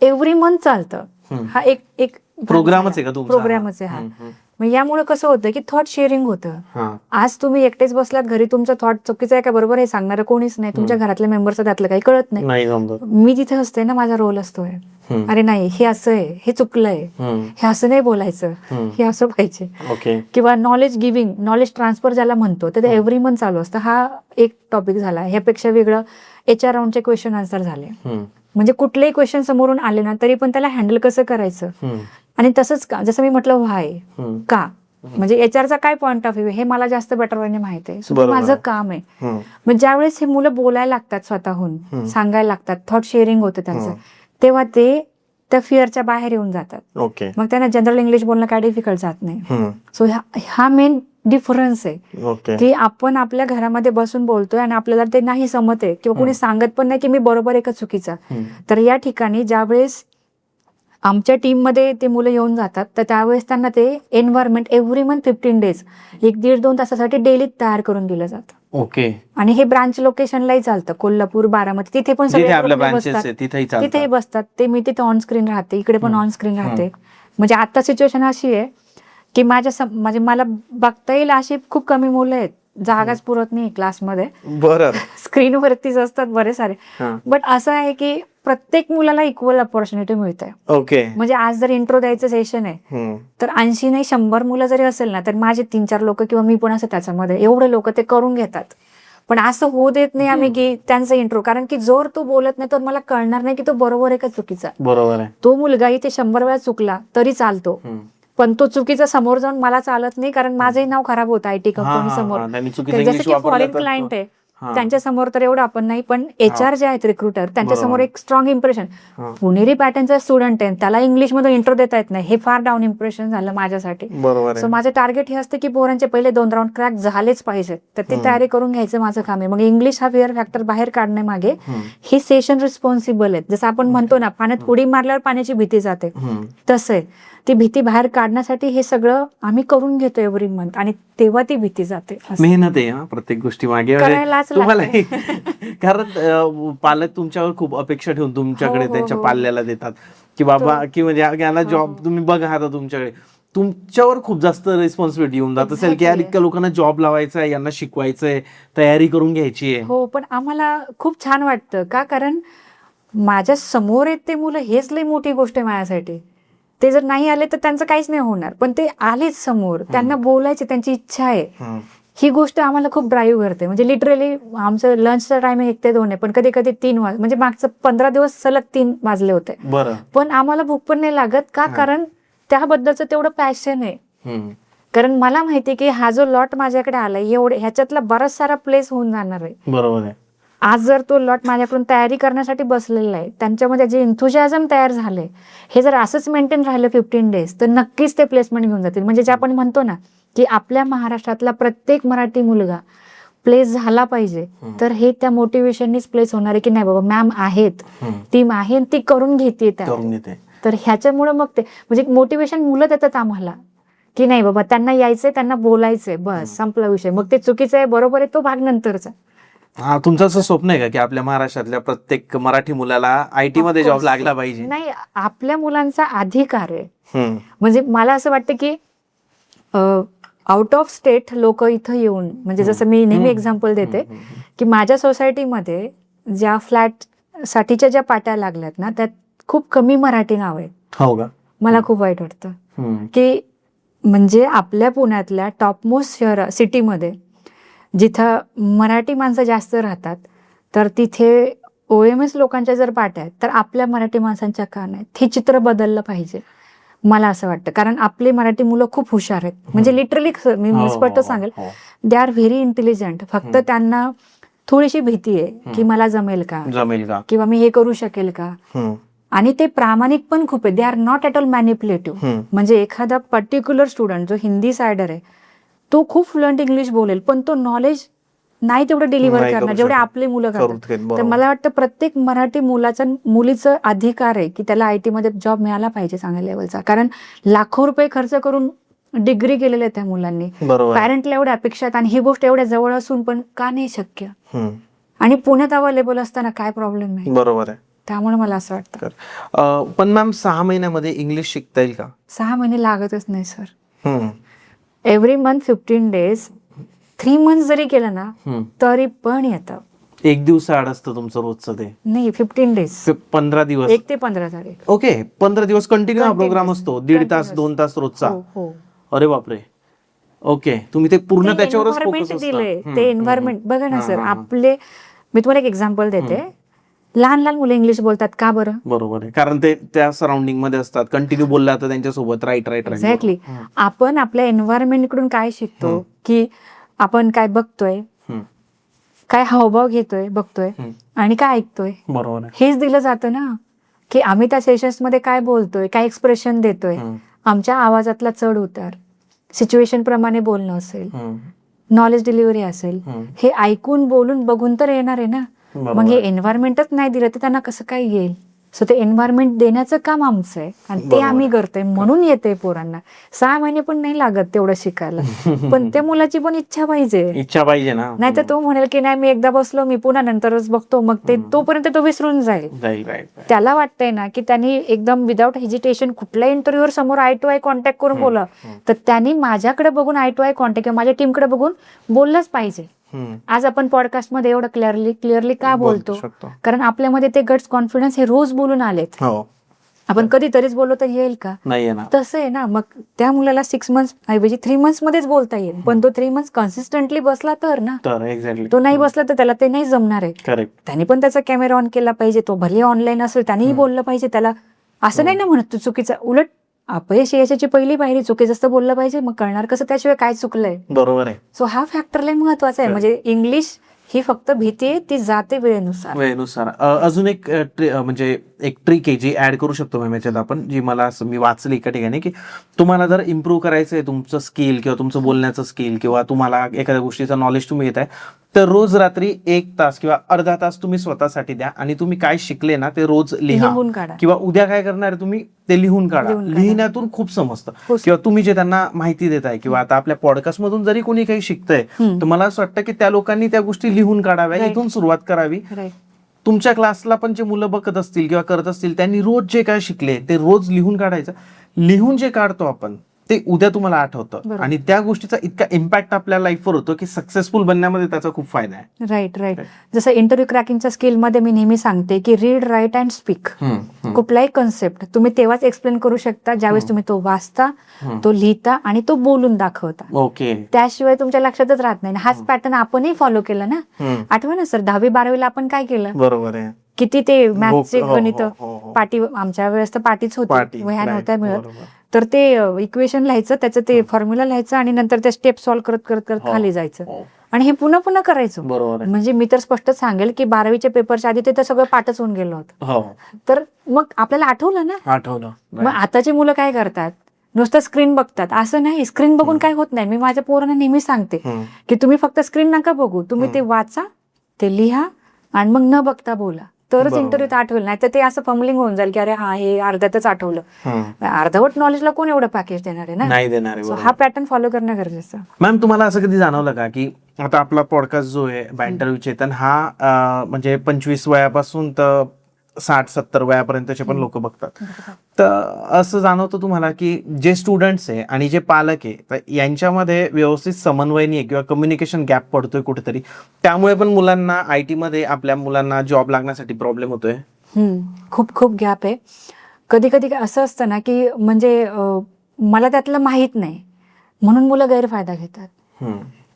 एव्हरी मंथ चालतं. हा एक प्रोग्रामच आहे का तुमचा? प्रोग्रामच आहे हा. मग यामुळे कसं होतं की थॉट शेअरिंग होतं. आज तुम्ही एकटेच बसलात घरी, तुमचं थॉट चुकीचं आहे का बरोबर हे सांगणार कोणीच नाही, तुमच्या घरातल्या मेंबर्स त्यातलं काही कळत नाही. मी जिथे असते ना, माझा रोल असतोय, अरे नाही हे असं आहे, हे चुकलंय, हे असं नाही बोलायचं, हे असं पाहिजे. किंवा नॉलेज गिव्हिंग, नॉलेज ट्रान्सफर ज्याला म्हणतो, तर ते एव्हरी मंथ चालू असतं. हा एक टॉपिक झाला. ह्यापेक्षा वेगळं HR राऊंडचे क्वेश्चन आन्सर झाले. म्हणजे कुठलेही क्वेश्चन समोरून आले ना तरी पण त्याला हँडल कसं करायचं. आणि तसंच का, जसं मी म्हटलं व्हाय, का, म्हणजे HRचा काय पॉइंट ऑफ व्ह्यू हे मला जास्त बेटर वेने माहिती आहे. माझं काम आहे. मग ज्यावेळेस हे मुलं बोलायला लागतात, स्वतःहून सांगायला लागतात, थॉट शेअरिंग होतं त्यांचं, तेव्हा ते त्या फिअरच्या बाहेर येऊन जातात. मग त्यांना जनरल इंग्लिश बोलणं काय डिफिकल्ट जात नाही. सो हा मेन डिफरन्स आहे की आपण आपल्या घरामध्ये बसून बोलतोय आणि आपल्याला ते नाही समजत आहे किंवा कोणी सांगत पण नाही की मी बरोबर आहे का चुकीचा. तर या ठिकाणी ज्यावेळेस आमच्या टीममध्ये ते मुलं येऊन जातात, तर त्यावेळेस त्यांना ते एन्व्हायरमेंट एव्हरी मंथ 15 डेज 1-1.5-2 तासासाठी डेली तयार करून दिलं जातं. ओके. आणि हे ब्रांच लोकेशनलाही चालतं, कोल्हापूर, बारामती, तिथे पण सगळे तिथेही बसतात. ते मी तिथे ऑन स्क्रीन राहते, इकडे पण ऑन स्क्रीन राहते. म्हणजे आता सिच्युएशन अशी आहे की म्हणजे मला बघता येईल अशी खूप कमी मुलं आहेत, जागाच पुरत नाही क्लासमध्ये. बरं. स्क्रीनवरतीच असतात बरे सारे. बट असं आहे की प्रत्येक मुलाला इक्वल ऑपॉर्च्युनिटी मिळते. ओके. म्हणजे आज जर इंट्रो द्यायचं सेशन आहे तर 80 नाही 100 मुलं जरी असेल ना, तर माझे 3-4 लोक किंवा मी पण असं त्याच्यामध्ये, एवढे लोक ते करून घेतात. पण असं होऊ देत नाही आम्ही की त्यांचा इंट्रो, कारण की जोर तो बोलत नाही तर मला कळणार नाही की तो बरोबर आहे का चुकीचा. बरोबर आहे. तो मुलगाही ते 100 वेळा चुकला तरी चालतो, पण तो चुकीचा समोर जाऊन मला चालत नाही, कारण माझंही नाव खराब होतं आयटी कंपनी समोर. जसं की फॉरेन क्लायंट आहे त्यांच्या समोर तर एवढं आपण नाही, पण HR जे आहेत रिक्रुटर त्यांच्या समोर एक स्ट्रॉंग इम्प्रेशन. पुणेरी पॅटर्नचा स्टुडंट आहे, त्याला इंग्लिश मध्ये इंट्रो देता येत नाही, हे फार डाऊन इम्प्रेशन झालं माझ्यासाठी. सो माझं टार्गेट हे असतं की पोरांचे पहिले 2 राऊंड क्रॅक झालेच पाहिजेत, तर ती तयारी करून घ्यायचं माझं काम आहे. मग इंग्लिश हा फिअर फॅक्टर बाहेर काढण्यामागे हे सेशन रिस्पॉन्सिबल आहेत. जसं आपण म्हणतो ना, पाण्यात उडी मारल्यावर पाण्याची भीती जाते, तसं आहे. ती भीती बाहेर काढण्यासाठी हे सगळं आम्ही करून घेतो एव्हरी मंथ, आणि तेव्हा ती भीती जाते. मेहनत आहे प्रत्येक गोष्टी मागे तुम्हाला. कारण पालक तुमच्यावर खूप अपेक्षा ठेवून तुमच्याकडे त्यांच्या पाल्याला देतात की बाबा की म्हणजे याला जॉब तुम्ही बघा, आता तुमच्याकडे तुमच्यावर खूप जास्त रिस्पॉन्सिबिलिटी येऊन जात असेल की यार इतक्या लोकांना जॉब लावायचा आहे, यांना शिकवायचंय, तयारी करून घ्यायची आहे. हो, पण आम्हाला खूप छान वाटतं का, कारण माझ्या समोर येत ते मुलं हेच लई मोठी गोष्ट आहे माझ्यासाठी. ते जर नाही आले तर त्यांचं काहीच नाही होणार, पण ते आलेच समोर, त्यांना बोलायचे, त्यांची इच्छा आहे, ही गोष्ट आम्हाला खूप ड्राईव्ह करते. म्हणजे लिटरली आमचं लंचचा टायमिंग 1 ते 2 आहे, पण कधी कधी 3 म्हणजे मागचं 15 दिवस सलग 3 वाजले होते. पण आम्हाला भूक पण नाही लागत का, कारण त्याबद्दलचं तेवढं पॅशन आहे. कारण मला माहिती की हा जो लॉट माझ्याकडे आलाय ह्याच्यातला बराच सारा प्लेस होऊन जाणार आहे. बरोबर आहे. आज जर तो लॉट माझ्याकडून तयारी करण्यासाठी बसलेला आहे, त्यांच्यामध्ये जे एन्थुझियाझम तयार झाले, हे जर असंच मेंटेन राहिलं 15 डेज तर नक्कीच ते प्लेसमेंट घेऊन जातील. म्हणजे जे आपण म्हणतो ना की आपल्या महाराष्ट्रातला प्रत्येक मराठी मुलगा प्लेस झाला पाहिजे, तर हे त्या मोटिवेशननीच प्लेस होणार आहे की नाही बाबा मॅम आहेत, टीम आहे, ती करून घेते. तर ह्याच्यामुळे मग ते म्हणजे मोटिवेशन मुलं देतात आम्हाला की नाही बाबा त्यांना यायचंय, त्यांना बोलायचंय, बस संपला विषय. मग ते चुकीचं आहे बरोबर आहे तो भाग नंतरचा. तुमचं असं स्वप्न आहे का की आपल्या महाराष्ट्रातल्या प्रत्येक मराठी मुलाला IT मध्ये जॉब लागला पाहिजे? नाही, आपल्या मुलांचा अधिकार आहे. म्हणजे मला असं वाटतं की आउट ऑफ स्टेट लोक इथं येऊन, म्हणजे जसं मी नेहमी एक्झाम्पल देते की माझ्या सोसायटीमध्ये ज्या फ्लॅट साठीच्या ज्या पाट्या लागल्यात ना, त्यात खूप कमी मराठी नाव आहेत. हो का? मला खूप वाईट वाटतं की म्हणजे आपल्या पुण्यातल्या टॉपमोस्ट सिटीमध्ये जिथं मराठी माणसं जास्त राहतात, तर तिथे OMS लोकांच्या जर पाट्या आहेत तर आपल्या मराठी माणसांच्या का नाहीत? हे चित्र बदललं पाहिजे मला असं वाटतं. कारण आपली मराठी मुलं खूप हुशार आहेत, म्हणजे लिटरली मी स्पष्ट सांगेल, दे आर व्हेरी इंटेलिजंट. फक्त त्यांना थोडीशी भीती आहे की मला जमेल का किंवा मी हे करू शकेल का. आणि ते प्रामाणिक पण खूप आहे. They are not at all manipulative. म्हणजे एखादा पर्टिक्युलर स्टुडंट जो हिंदी सायडर आहे तो खूप फ्लुएंट इंग्लिश बोलेल, पण तो नॉलेज नाही तेवढं डिलिव्हर करणार जेवढे आपले मुलं करतात. तर मला वाटतं प्रत्येक मराठी मुलीचं अधिकार आहे की त्याला IT मध्ये जॉब मिळाला पाहिजे चांगल्या लेवलचा. कारण लाखो रुपये खर्च करून डिग्री केलेल्या त्या मुलांनी, पॅरेंटला एवढ्या अपेक्षा आहेत, आणि ही गोष्ट एवढ्या जवळ असून पण का नाही शक्य. आणि पुण्यात अवेलेबल असताना काय प्रॉब्लेम आहे. बरोबर आहे. त्यामुळे मला असं वाटतं. पण मॅम 6 महिन्यामध्ये इंग्लिश शिकता येईल का? 6 महिने लागतच नाही sir. Every month 15 days, 3 month जरी केलं ना तरी पण येतं. 1 दिवस आड असतं तुमचं रोजचं ते? नाही, 15 डेज, 15 दिवस, 1 ते 15 तारीख. ओके, 15 दिवस कंटिन्यू हा प्रोग्राम असतो, 1.5 तास 2 तास रोजचा? अरे बापरे. ओके, तुम्ही ते पूर्ण त्याच्यावरच फोकस दिलंय. ते एन्व्हायरमेंट बघा ना सर. आपले, मी तुम्हाला एक एक्झाम्पल देते, लहान लहान मुलं इंग्लिश बोलतात का बरं? बरोबर आहे, कारण ते त्या सराउंडिंग मध्ये असतात, कंटिन्यू बोलला तर त्यांच्यासोबत. राईट. एक्झॅक्टली. आपण आपल्या एन्व्हायरमेंट कडून काय शिकतो की आपण काय बघतोय, काय हावभाव घेतोय, बघतोय, आणि काय ऐकतोय. बरोबर आहे. हेच दिलं जातं ना की आम्ही त्या सेशन्स मध्ये काय बोलतोय, काय एक्सप्रेशन देतोय, आमच्या आवाजातला चढ उतार, सिच्युएशन प्रमाणे बोलणं असेल, नॉलेज डिलिव्हरी असेल, हे ऐकून बोलून बघून तर येणार आहे ना. मग हे एन्व्हायरमेंटच नाही दिलं तर त्यांना कसं काय येईल. सो ते एन्व्हायरमेंट देण्याचं काम आमचं आहे, आणि ते आम्ही करतोय, म्हणून येते पोरांना. 6 महिने पण नाही लागत तेवढं शिकायला, पण त्या मुलाची पण इच्छा पाहिजे ना. नाही तर तो म्हणेल की नाही मी एकदा बसलो, मी पुन्हा नंतरच बघतो, मग ते तोपर्यंत तो विसरून जाईल. त्याला वाटतंय ना की त्यांनी एकदम विदाउट हेजिटेशन कुठल्या इंटरव्ह्यूवर समोर आय टू आय कॉन्टॅक्ट करून बोला, तर त्यांनी माझ्याकडे बघून आय टू आय कॉन्टॅक्ट किंवा माझ्या टीमकडे बघून बोललंच पाहिजे. आज आपण पॉडकास्ट मध्ये एवढं क्लिअरली का बोलतो, कारण आपल्यामध्ये ते गट्स, कॉन्फिडन्स हे रोज बोलून आलेत. आपण कधीतरीच बोललो तर येईल का? नाही येणार. तसं आहे ना, मग त्या मुलाला 6 मंथ्स ऐवजी 3 मंथ्स मध्येच बोलता येईल, पण तो 3 मंथ्स कन्सिस्टंटली बसला तर ना. तर एक्झॅक्टली तो नाही बसला तर त्याला ते नाही जमणार आहे. करेक्ट. त्याने पण त्याचा कॅमेरा ऑन केला पाहिजे, तो भले ऑनलाईन असेल त्यानेही बोललं पाहिजे त्याला. असं नाही ना म्हणत तू चुकीचं, उलट अपयश याची पहिली पायरी चुकीचं असतं बोललं पाहिजे, मग कळणार कसं त्याशिवाय काय चुकलंय. बरोबर आहे. सो हा फॅक्टर लय महत्वाचा आहे. म्हणजे इंग्लिश ही फक्त भीती आहे, ती जाते वेळेनुसार. अजून एक म्हणजे एक ट्रिक आहे जी ऍड करू शकतो मॅम याच्यात आपण, जी मी वाचली एका ठिकाणी, की तुम्हाला जर इम्प्रूव्ह करायचं आहे तुमचं स्किल किंवा तुमचं बोलण्याचं स्किल किंवा तुम्हाला एखाद्या गोष्टीचं नॉलेज तुम्ही घेत आहे, तर रोज रात्री 1 तास किंवा अर्धा तास तुम्ही स्वतःसाठी द्या आणि तुम्ही काय शिकले ना ते रोज लिहा लिहून काढा. किंवा उद्या काय करणार आहे तुम्ही ते लिहून काढा. लिहिण्यातून खूप समजतं. किंवा तुम्ही जे त्यांना माहिती देताय किंवा आता आपल्या पॉडकास्ट मधून जरी कोणी काही शिकतंय तर मला असं वाटतं की त्या लोकांनी त्या गोष्टी लिहून काढाव्या, इथून सुरुवात करावी. तुमच्या क्लासला पण जे मुलं बघत असतील किंवा करत असतील त्यांनी रोज जे काय शिकले ते रोज लिहून काढायचं. लिहून जे काढतो आपण ते उद्या तुम्हाला आठवतं आणि त्या गोष्टीचा इतका इम्पॅक्ट आपल्या लाईफवर होतो की सक्सेसफुल बनण्यामध्ये त्याचा खूप फायदा आहे. राईट. जसं इंटरव्ह्यू क्रॅकिंगच्या स्किल मध्ये मी नेहमी सांगते की रीड, राईट अँड स्पीक. कुठलाही कन्सेप्ट तुम्ही तेव्हाच एक्सप्लेन करू शकता ज्यावेळेस तुम्ही तो वाचता, तो लिहिता आणि तो बोलून दाखवता. ओके. त्याशिवाय तुमच्या लक्षातच राहत नाही. हाच पॅटर्न आपणही फॉलो केला ना. आठवा ना सर, 10वी-12वीला आपण काय केलं? बरोबर आहे. किती ते मॅथ्सचे गणित पाटी, आमच्या वेळेस तर पाटीच होती, वह्या नव्हत्या मिळत. तर ते इक्वेशन लिहायचं, त्याचं ते फॉर्म्युला लिहायचं आणि नंतर त्या स्टेप सॉल्व्ह करत करत करत खाली जायचं आणि हे पुन्हा पुन्हा करायचं. म्हणजे मी तर स्पष्ट सांगेल की 12वीच्या पेपरच्या आधी ते तर सगळं पाठच होऊन गेलं होतं. तर मग आपल्याला आठवलं ना. आठवलं. मग आताची मुलं काय करतात, नुसतं स्क्रीन बघतात. असं नाही, स्क्रीन बघून काय होत नाही. मी माझ्या पोरांना नेहमी सांगते की तुम्ही फक्त स्क्रीन नका बघू, तुम्ही ते वाचा, ते लिहा आणि मग न बघता बोला, तरच इंटरव्ह्यूत आठवलं. नाही तर ते असं फंबलिंग होऊन जाईल की अरे हा हे अर्ध्यातच आठवलं. अर्धवट नॉलेजला कोण एवढं पॅकेज देणार आहे ना. नाही देणार. हा पॅटर्न फॉलो करणं गरजेचं. मॅम तुम्हाला असं कधी जाणवलं का की आता आपला पॉडकास्ट जो आहे इंटरव्ह्यू चेतन हा म्हणजे 25 वयापासून तर 60-70 वयापर्यंतचे पण लोक बघतात, तर असं जाणवतं तुम्हाला की जे स्टुडंट्स आहे आणि जे पालक आहे तर यांच्यामध्ये व्यवस्थित समन्वय नाही किंवा कम्युनिकेशन गॅप पडतोय कुठेतरी, त्यामुळे पण मुलांना IT मध्ये आपल्या मुलांना जॉब लागण्यासाठी प्रॉब्लेम होतोय? खूप गॅप आहे. कधी कधी असं असतं ना की म्हणजे मला त्यातलं माहित नाही म्हणून मुलं गैरफायदा घेतात.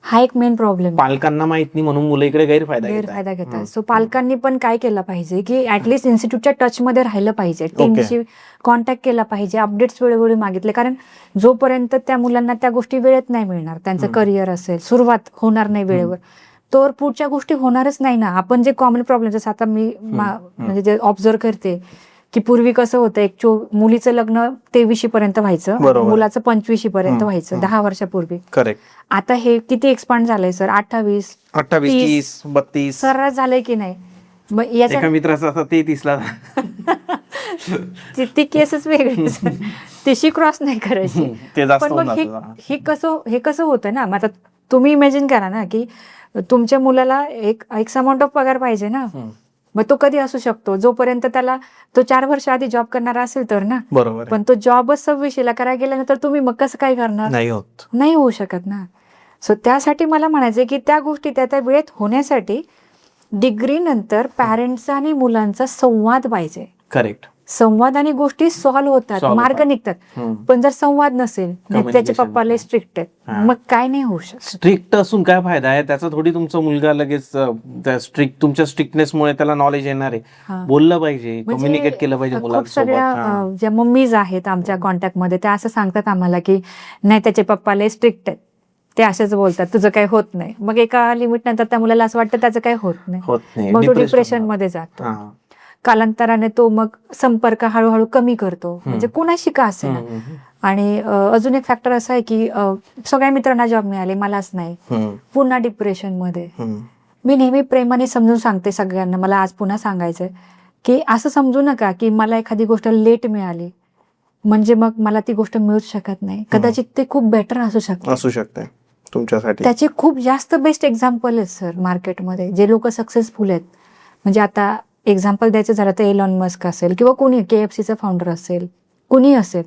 हा एक मेन प्रॉब्लेम. पालकांना माहित नाही म्हणून मुलं इकडे गैरफायदा घेतात. सो पालकांनी पण काय केलं पाहिजे की ऍटलिस्ट इन्स्टिट्यूटच्या टच मध्ये राहिलं पाहिजे, टीमशी कॉन्टॅक्ट केला पाहिजे, अपडेट्स वेळोवेळी मागितले. कारण जोपर्यंत त्या मुलांना त्या गोष्टी वेळेत नाही मिळणार, त्यांचं करिअर असेल, सुरुवात होणार नाही वेळेवर, तर पुढच्या गोष्टी होणारच नाही ना. आपण जे कॉमन प्रॉब्लेम, जसं आता मी म्हणजे जे ऑब्झर्व करते की पूर्वी कसं होतं, एक मुलीचं लग्न 23 पर्यंत व्हायचं, मुलाचं 25 पर्यंत व्हायचं 10 वर्षापूर्वी. करेक्ट. आता हे किती एक्सपांड झालंय सर, 28, 30, 32 सर्रास झालंय की नाही. मग एका मित्राचा आता 33ला ती केसच वेगळी, तिशी क्रॉस नाही करायची. पण मग हे कसं होतं ना. मग आता तुम्ही इमॅजिन करा ना की तुमच्या मुलाला एक अमाऊंट ऑफ पगार पाहिजे ना. मग तो कधी असू शकतो, जोपर्यंत त्याला तो 4 वर्ष आधी जॉब करणारा असेल तर ना. बरोबर. पण तो जॉबच 26ला करायला गेल्यानंतर तुम्ही मग कसं काय करणार? नाही होऊ शकत ना. सो त्यासाठी मला म्हणायचं की त्या गोष्टी त्या वेळेत होण्यासाठी डिग्री नंतर पॅरेंट्सचा आणि मुलांचा संवाद पाहिजे. करेक्ट. संवादाने गोष्टी सॉल्व्ह होतात, मार्ग निघतात. पण जर संवाद नसेल, त्याचे पप्पाला स्ट्रिक्ट आहेत, मग काय नाही होऊ शकत. स्ट्रिक्ट असून काय फायदा आहे त्याचा? थोडी तुमचा मुलगा लगेच तुमच्या स्ट्रिक्टनेसमुळे त्याला नॉलेज येणार आहे. बोललं पाहिजे, कम्युनिकेट केलं पाहिजे मुलांसोबत. सगळ्या ज्या मम्मीज आहेत आमच्या कॉन्टॅक्टमध्ये त्या असं सांगतात आम्हाला की नाही त्याचे पप्पाला स्ट्रिक्ट आहेत, ते असेच बोलतात, तुझं काही होत नाही. मग एका लिमिट नंतर त्या मुलाला असं वाटतं त्याचं काही होत नाही, मग तो डिप्रेशन मध्ये जातो. कालांतराने तो मग संपर्क हळूहळू कमी करतो, म्हणजे कोणाशी का असेल ना. आणि अजून एक फॅक्टर असा आहे की सगळ्या मित्रांना जॉब मिळाले, मलाच नाही, पुन्हा डिप्रेशन मध्ये. मी नेहमी प्रेमाने समजून सांगते सगळ्यांना, मला आज पुन्हा सांगायचंय की असं समजू नका की मला एखादी गोष्ट लेट मिळाली म्हणजे मग मला ती गोष्ट मिळूच शकत नाही. कदाचित ते खूप बेटर असू शकते तुमच्यासाठी. त्याचे खूप जास्त बेस्ट एक्झाम्पल आहेत सर मार्केटमध्ये, जे लोक सक्सेसफुल आहेत. म्हणजे आता एक्झाम्पल द्यायचं झालं तर एलॉन मस्क असेल किंवा कोणी KFCचं फाउंडर असेल, कुणी असेल,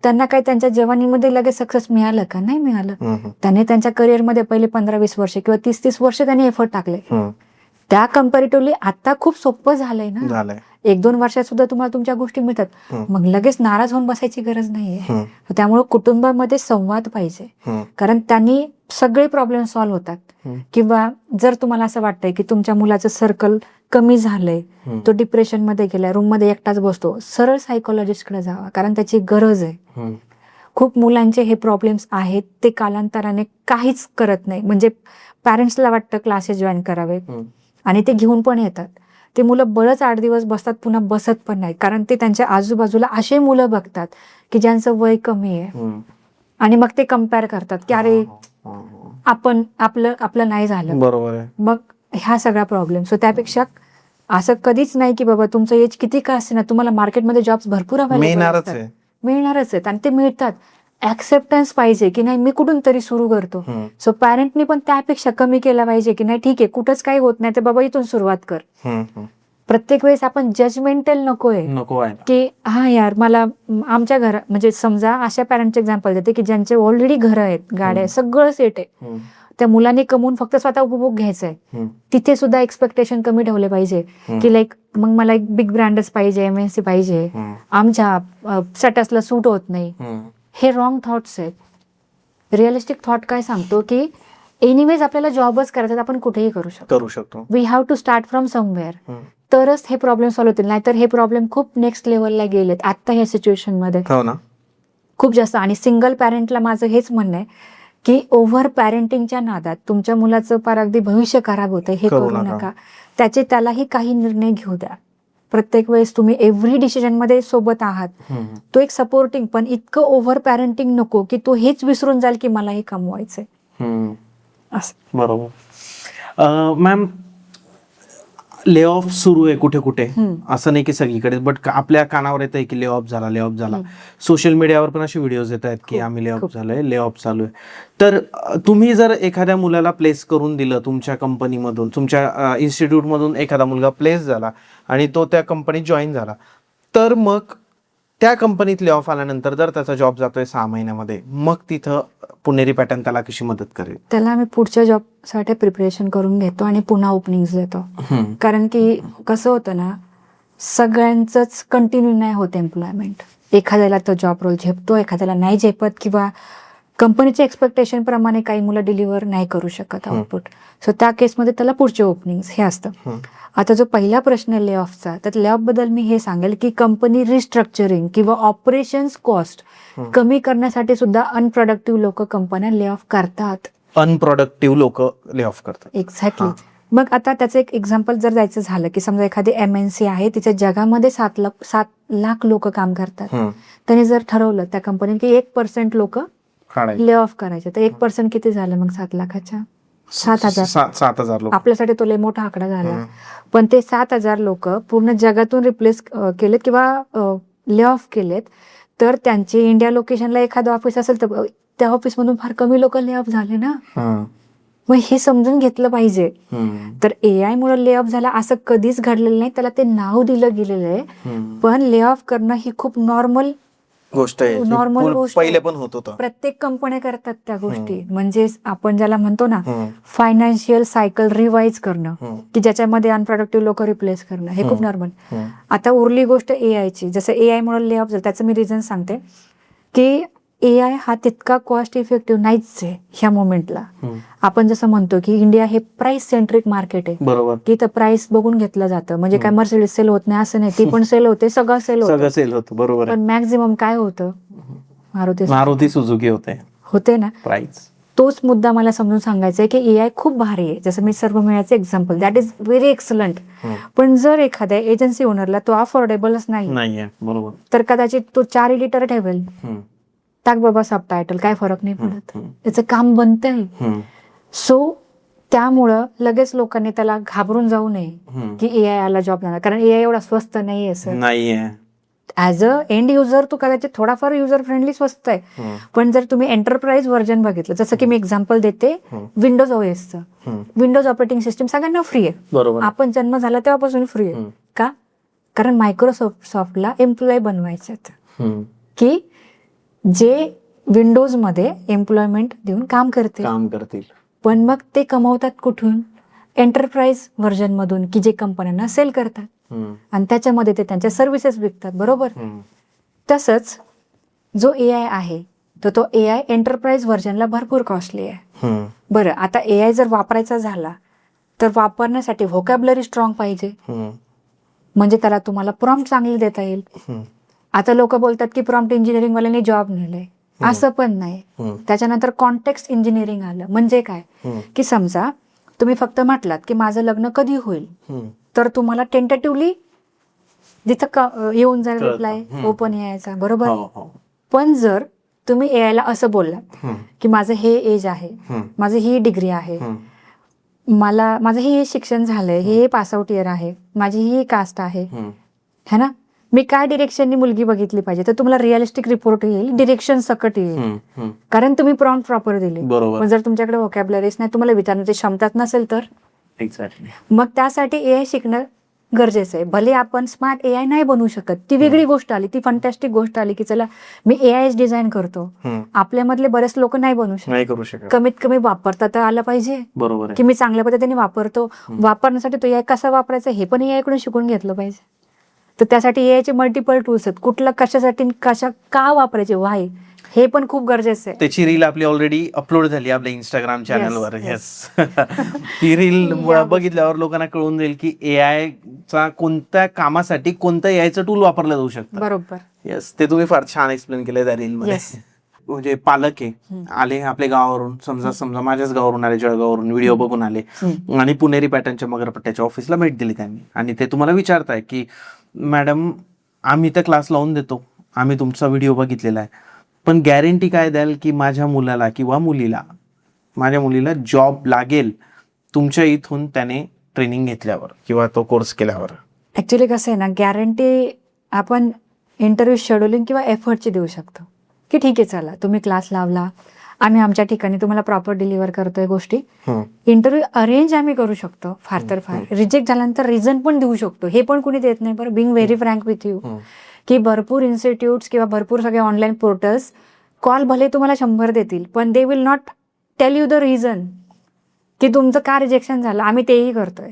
त्यांना काय त्यांच्या जवानीमध्ये लगेच सक्सेस मिळालं का? नाही मिळालं. त्याने त्यांच्या करिअरमध्ये पहिले 15-20 वर्ष किंवा 30-30 वर्ष त्यांनी एफर्ट टाकले. त्या कम्पॅरेटिव्हली आता खूप सोपं झालंय ना. झालंय. 1-2 वर्षात सुद्धा तुम्हाला तुमच्या गोष्टी मिळतात. मग लगेच नाराज होऊन बसायची गरज नाहीये. त्यामुळे कुटुंबामध्ये संवाद पाहिजे, कारण त्यांनी सगळे प्रॉब्लेम सॉल्व्ह होतात. किंवा जर तुम्हाला असं वाटतंय की तुमच्या मुलाचं सर्कल कमी झालंय, तो डिप्रेशन मध्ये गेलाय, रूम मध्ये एकटाच बसतो, सरळ सायकोलॉजिस्टकडे जावा, कारण त्याची गरज आहे. खूप मुलांचे हे प्रॉब्लेम्स आहेत, ते कालांतराने काहीच करत नाही. म्हणजे पॅरेंट्सला वाटतं क्लासेस जॉईन करावे आणि ते घेऊन पण येतात. ते मुलं बरंच 8 दिवस बसतात, पुन्हा बसत पण नाही, कारण ते त्यांच्या आजूबाजूला असे मुलं बघतात की ज्यांचं वय कमी आहे आणि मग ते कम्पेअर करतात की अरे आपलं नाही झालं. बरोबर आहे. मग ह्या सगळ्या प्रॉब्लेम. सो त्यापेक्षा असं कधीच नाही की बाबा तुमचं एज किती का असे ना, तुम्हाला मार्केटमध्ये जॉब्स भरपूर मिळणारच आहे. मिळणारच आहेत आणि ते मिळतात. ऍक्सेप्टन्स पाहिजे की नाही मी कुठून तरी सुरू करतो. सो पॅरेंटनी पण त्यापेक्षा कमी केला पाहिजे की नाही ठीक आहे कुठंच काही होत नाही तर बाबा इथून सुरुवात कर. प्रत्येक वेळेस आपण जजमेंटल नको की हा यार मला आमच्या घरात, म्हणजे समजा अशा पॅरेंटचे एक्झाम्पल देते की ज्यांचे ऑलरेडी घरं आहेत, गाड्या, सगळं सेट आहे, त्या मुलांनी कमवून फक्त स्वतः उपभोग घ्यायचा आहे, तिथे सुद्धा एक्सपेक्टेशन कमी ठेवले पाहिजे की लाईक मग मला एक बिग ब्रँडच पाहिजे, MNC पाहिजे, आमच्या स्टेटसला सूट होत नाही. हे रॉंग थॉट्स आहेत. रिअलिस्टिक थॉट काय सांगतो की एनिवेज आपल्याला जॉबच करायचा, आपण कुठेही करू शकतो. We have to start from somewhere, तरच हे प्रॉब्लेम सॉल्व्ह होतील. नाहीतर हे प्रॉब्लेम खूप नेक्स्ट लेवलला गेलेत आता ह्या सिच्युएशन मध्ये खूप जास्त. आणि सिंगल पॅरेंटला माझं हेच म्हणणं आहे की ओव्हर पॅरेंटिंगच्या नादात तुमच्या मुलाचं फार अगदी भविष्य खराब होतंय, हे करू नका. त्यालाही काही निर्णय घेऊ द्या. प्रत्येक वेळेस तुम्ही एव्हरी डिसिजन मध्ये सोबत आहात, तो एक सपोर्टिंग, पण इतकं ओव्हर पॅरेंटिंग नको की तो हेच विसरून जाईल की मला हे कमवायचंय. बरोबर. मॅम, ले ऑफ सुरू आहे कुठे कुठे, असं नाही की सगळीकडे, बट आपल्या कानावर येत आहे की ले ऑफ झाला. सोशल मीडियावर पण असे व्हिडिओज येत आहेत की आम्ही ले ऑफ झालोय, ले ऑफ चालू आहे. तर तुम्ही जर एखाद्या मुलाला प्लेस करून दिलं तुमच्या कंपनीमधून, तुमच्या इन्स्टिट्यूटमधून एखादा मुलगा प्लेस झाला आणि तो त्या कंपनीत जॉईन झाला, तर मग त्या कंपनीत ले ऑफ आल्यानंतर जर त्याचा जॉब जातोय 6 महिन्यामध्ये, मग तिथं पुणेरी पॅटर्न त्याला कशी मदत करेल? त्याला आम्ही पुढच्या जॉबसाठी प्रिपरेशन करून घेतो आणि पुन्हा ओपनिंग्स देतो. कारण की कसं होतं ना, सगळ्यांचंच कंटिन्यू नाही होत एम्प्लॉयमेंट. एखाद्याला तो जॉब रोल झेपतो, एखाद्याला नाही झेपत, किंवा कंपनीच्या एक्सपेक्टेशन प्रमाणे काही मुलं डिलिव्हर नाही करू शकत आउटपुट. सो त्या केसमध्ये त्याला पुढचे ओपनिंग्स हे असतं. आता जो पहिला प्रश्न ले ऑफचा, तर ले ऑफ बद्दल मी हे सांगेल की कंपनी रिस्ट्रक्चरिंग किंवा ऑपरेशन्स कॉस्ट कमी करण्यासाठी सुद्धा अनप्रोडक्टिव्ह लोक कंपन्या ले ऑफ करतात. अनप्रोडक्टिव्ह लोक ले ऑफ करतात. एक्झॅक्टली. मग आता त्याचं एक एक्झाम्पल जर जायचं झालं की समजा एखादी MNC आहे, तिच्या जगामध्ये 7 लाख लोक काम करतात. त्याने जर ठरवलं त्या कंपनीने की 1% लोक ले ऑफ करायचे, तर 1% किती झालं मग 7 लाखाच्या? 7,000 लोक. आपल्यासाठी तो लय मोठा आकडा झाला. पण ते 7,000 लोक पूर्ण जगातून रिप्लेस केलेत किंवा ले ऑफ केलेत, तर त्यांचे इंडिया लोकेशनला एखादं ऑफिस असेल तर त्या ऑफिसमधून फार कमी लोक ले ऑफ झाले ना. मग हे समजून घेतलं पाहिजे. तर AI मुळे ले ऑफ झाला असं कधीच घडलेलं नाही, त्याला ते नाव दिलं गेलेलं आहे. पण ले ऑफ करणं ही खूप नॉर्मल गोष्ट आहे. नॉर्मल गोष्ट पहिले पण होत होतं. प्रत्येक कंपन्या करतात त्या गोष्टी. म्हणजे आपण ज्याला म्हणतो ना फायनान्शियल सायकल रिवाइज करणं, की ज्याच्यामध्ये अनप्रोडक्टिव्ह लोक रिप्लेस करणं, हे खूप नॉर्मल. आता उरली गोष्ट AIची. जसं AI मुळे ले ऑफ झालं, त्याचं मी रिझन सांगते की AI हा तितका कॉस्ट इफेक्टिव्ह नाहीच आहे ह्या मोमेंटला. आपण जसं म्हणतो की इंडिया हे प्राइस सेंट्रिक मार्केट आहे, बरोबर, की तर प्राइस बघून घेतलं जातं. म्हणजे काय मर्सिडीज सेल होत नाही असं नाही, ती पण सेल होते, सगळं सेल होतं. बरोबर. पण मॅक्झिमम काय होतं? मारुती सुझुकी होते ना प्राइस. तोच मुद्दा मला समजून सांगायचा आहे की AI खूप भारी आहे. जसं मी सर्व मिळायचं example, that is very excellent. पण जर एखाद्या एजन्सी ओनरला तो अफोर्डेबलच नाही, बरोबर, तर कदाचित तो 4 एडिटर ठेवेल, टाक बाबा सब टायटल, काय फरक नाही पडत, त्याचं काम बनतंय. सो त्यामुळं लगेच लोकांनी त्याला घाबरून जाऊ नये की AI आला जॉब जाणार, कारण AI एवढा स्वस्त नाहीये सर. नाहीये. ॲज अ एंड युजर तो कदाचित थोडाफार युजर फ्रेंडली स्वस्त आहे. पण जर तुम्ही एंटरप्राइज व्हर्जन बघितलं, जसं की मी एक्झाम्पल देते विंडोज OSचं, विंडोज ऑपरेटिंग सिस्टीम सगळ्यांना फ्री आहे. बरोबर. आपण जन्म झाला तेव्हापासून फ्री आहे. का? कारण मायक्रोसॉफ्टला एम्प्लॉय बनवायचे की जे विंडोज मध्ये एम्प्लॉयमेंट देऊन काम करतील. पण मग ते कमवतात कुठून? एंटरप्राइज व्हर्जन मधून की जे कंपन्यांना सेल करतात आणि त्याच्यामध्ये ते त्यांच्या सर्व्हिसेस विकतात, बरोबर. तसंच जो AI आहे तर तो AI एंटरप्राइज व्हर्जनला भरपूर कॉस्टली आहे. बरं, आता AI जर वापरायचा झाला तर वापरण्यासाठी व्होकॅब्युलरी स्ट्रॉंग पाहिजे, म्हणजे त्याला तुम्हाला प्रॉम्प्ट चांगले देता येईल. आता लोक बोलतात की प्रॉम्प्ट इंजिनिअरिंग वाल्यांनी जॉब नेलंय, असं पण नाही. त्याच्यानंतर कॉन्टेक्स्ट इंजिनिअरिंग आलं. म्हणजे काय की समजा तुम्ही फक्त म्हटलात की माझं लग्न कधी होईल, तर तुम्हाला टेंटेटिव्हली जिथं येऊन जाईल रिप्लाय ओपन AIचा, बरोबर. पण जर तुम्ही AI ला असं बोललात की माझं हे एज आहे, माझं ही डिग्री आहे, माझं हे शिक्षण झालंय, हे पासआउट इयर आहे, माझी ही कास्ट आहे, है ना, मी काय डिरेक्शननी मुलगी बघितली पाहिजे, तर तुम्हाला रिअलिस्टिक रिपोर्ट येईल, डिरेक्शन सकट येईल, कारण तुम्ही प्रॉम्प्ट प्रॉपर दिले. पण जर तुमच्याकडे व्होकॅब्युलरीज नाही, तुम्हाला विचारण्याची क्षमताच नसेल तर मग त्यासाठी AI शिकणं गरजेचं आहे. भले आपण स्मार्ट AI नाही बनवू शकत, ती वेगळी गोष्ट आली, ती फंटॅस्टिक गोष्ट आली की चला मी AI डिझाईन करतो. आपल्यामधले बरेच लोक नाही बनवू शकत. कमीत कमी वापरता तर आलं पाहिजे, बरोबर, की मी चांगल्या पद्धतीने वापरतो. वापरण्यासाठी तो AI कसा वापरायचा हे पण AI कडून शिकून घेतलं पाहिजे. तर त्यासाठी AI चे मल्टिपल टूल्स आहेत, कुठला कशासाठी का वापरायचे, व्हाय, हे पण खूप गरजेचं आहे. त्याची रील आपली ऑलरेडी अपलोड झाली आपल्या इंस्टाग्राम चॅनलवर. ती रील बघितल्यावर लोकांना कळून जाईल की AI चा कोणत्या कामासाठी कोणतं AI चं टूल वापरलं जाऊ शकतं. बरोबर. येस, ते तुम्ही फार छान एक्सप्लेन केलंय त्या रील मध्ये. म्हणजे पालक आहे, आले आपल्या गावावरून, समजा माझ्याच गावावरून आले, जळगाववरून व्हिडिओ बघून आले आणि पुणेरी पॅटर्नच्या मगरपट्ट्याच्या ऑफिसला भेट दिली त्यांनी, आणि ते तुम्हाला विचारताय की मॅडम आम्ही तर क्लास लावून देतो, आम्ही तुमचा व्हिडिओ बघितलेला आहे, पण गॅरंटी काय द्याल की माझ्या मुलाला किंवा माझ्या मुलीला जॉब लागेल तुमच्या इथून त्याने ट्रेनिंग घेतल्यावर किंवा तो कोर्स केल्यावर? ऍक्च्युली कसं आहे ना, गॅरंटी आपण इंटरव्ह्यू शेड्युलिंग किंवा एफर्टची देऊ शकतो की ठीक आहे चला तुम्ही क्लास लावला, आम्ही आमच्या ठिकाणी तुम्हाला प्रॉपर डिलिव्हर करतोय गोष्टी. इंटरव्ह्यू अरेंज आम्ही करू शकतो, फार तर फार रिजेक्ट झाल्यानंतर रिझन पण देऊ शकतो, हे पण कुणी देत नाही. बरं, being very frank with you की भरपूर इन्स्टिट्यूट्स किंवा भरपूर सगळे ऑनलाईन पोर्टल्स कॉल भले तुम्हाला 100 देतील, पण they will not tell you the reason की तुमचं का रिजेक्शन झालं. आम्ही तेही करतोय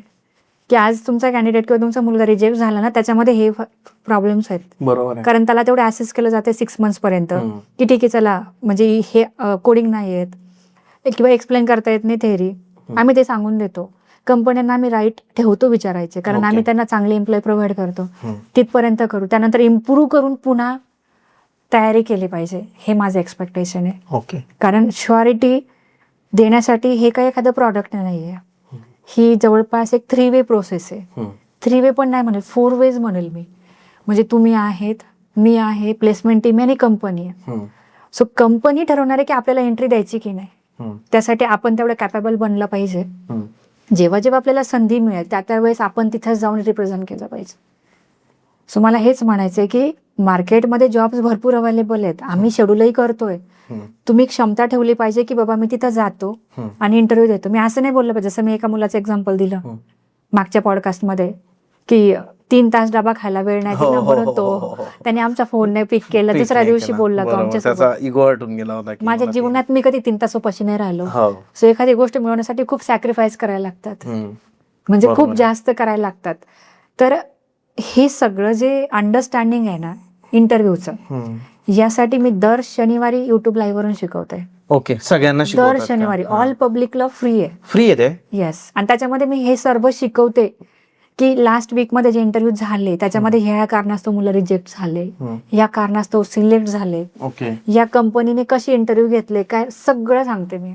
की आज तुमचा कॅन्डिडेट किंवा तुमचा मुलगा रिजेक्ट झाला ना, त्याच्यामध्ये हे प्रॉब्लेम्स आहेत, बरोबर, कारण त्याला तेवढे ऍसेस केलं जाते 6 months पर्यंत की ठीक आहे चला, म्हणजे हे कोडिंग नाही येत किंवा एक्सप्लेन करता येत नाही थेअरी, आम्ही ते सांगून देतो. कंपन्यांना आम्ही राईट ठेवतो विचारायचे, कारण आम्ही त्यांना चांगले एम्प्लॉय प्रोव्हाइड करतो, तिथपर्यंत करू. त्यानंतर इम्प्रूव्ह करून पुन्हा तयारी केली पाहिजे, हे माझं एक्सपेक्टेशन आहे. ओके, कारण श्युअरिटी देण्यासाठी हे काही एखादं प्रॉडक्ट नाहीये, ही जवळपास एक 3 way प्रोसेस आहे. 3 way पण नाही म्हणेल, 4 ways म्हणेल मी. म्हणजे तुम्ही आहेत, मी आहे, प्लेसमेंट टीम आणि कंपनी आहे. सो कंपनी ठरवणार आहे की आपल्याला एंट्री द्यायची की नाही, त्यासाठी आपण तेवढं कॅपेबल बनलं पाहिजे. जेव्हा जेव्हा आपल्याला संधी मिळेल त्यावेळेस आपण तिथं जाऊन रिप्रेझेंट केलं पाहिजे. सो मला हेच म्हणायचंय की मार्केटमध्ये जॉब्स भरपूर अवेलेबल आहेत, आम्ही शेड्यूलही करतोय. तुम्ही क्षमता ठेवली पाहिजे की बाबा मी तिथं जातो आणि इंटरव्ह्यू देतो. मी असं नाही बोललं पाहिजे, जसं मी एका मुलाचं एक्झाम्पल दिलं मागच्या पॉडकास्टमध्ये की 3 तास डबा खायला वेळ नाही दिला म्हणून त्याने आमचा फोन नाही पिक केला, दुसऱ्या दिवशी बोलला तो आमच्यासोबत. इगो हटून गेला होता. माझ्या जीवनात मी कधी 3 तास उपाशी नाही राहिलो. सो एखादी गोष्ट मिळवण्यासाठी खूप सॅक्रिफाईस करायला लागतात, म्हणजे खूप जास्त करायला लागतात. तर हे सगळं जे अंडरस्टँडिंग आहे ना इंटरव्ह्यूचं, यासाठी मी दर शनिवारी युट्यूब लाईव्ह वरून शिकवते. ओके, सगळ्यांना दर शनिवारी ऑल पब्लिकला फ्री आहे. फ्री आहे ते? येस. आणि त्याच्यामध्ये मी हे सर्व शिकवते की लास्ट वीक मध्ये जे इंटरव्ह्यू झाले त्याच्यामध्ये ह्या कारणास्तव मुलं रिजेक्ट झाले, या कारणास्तव सिलेक्ट झाले, या कंपनीने कशी इंटरव्ह्यू घेतले, काय सगळं सांगते मी.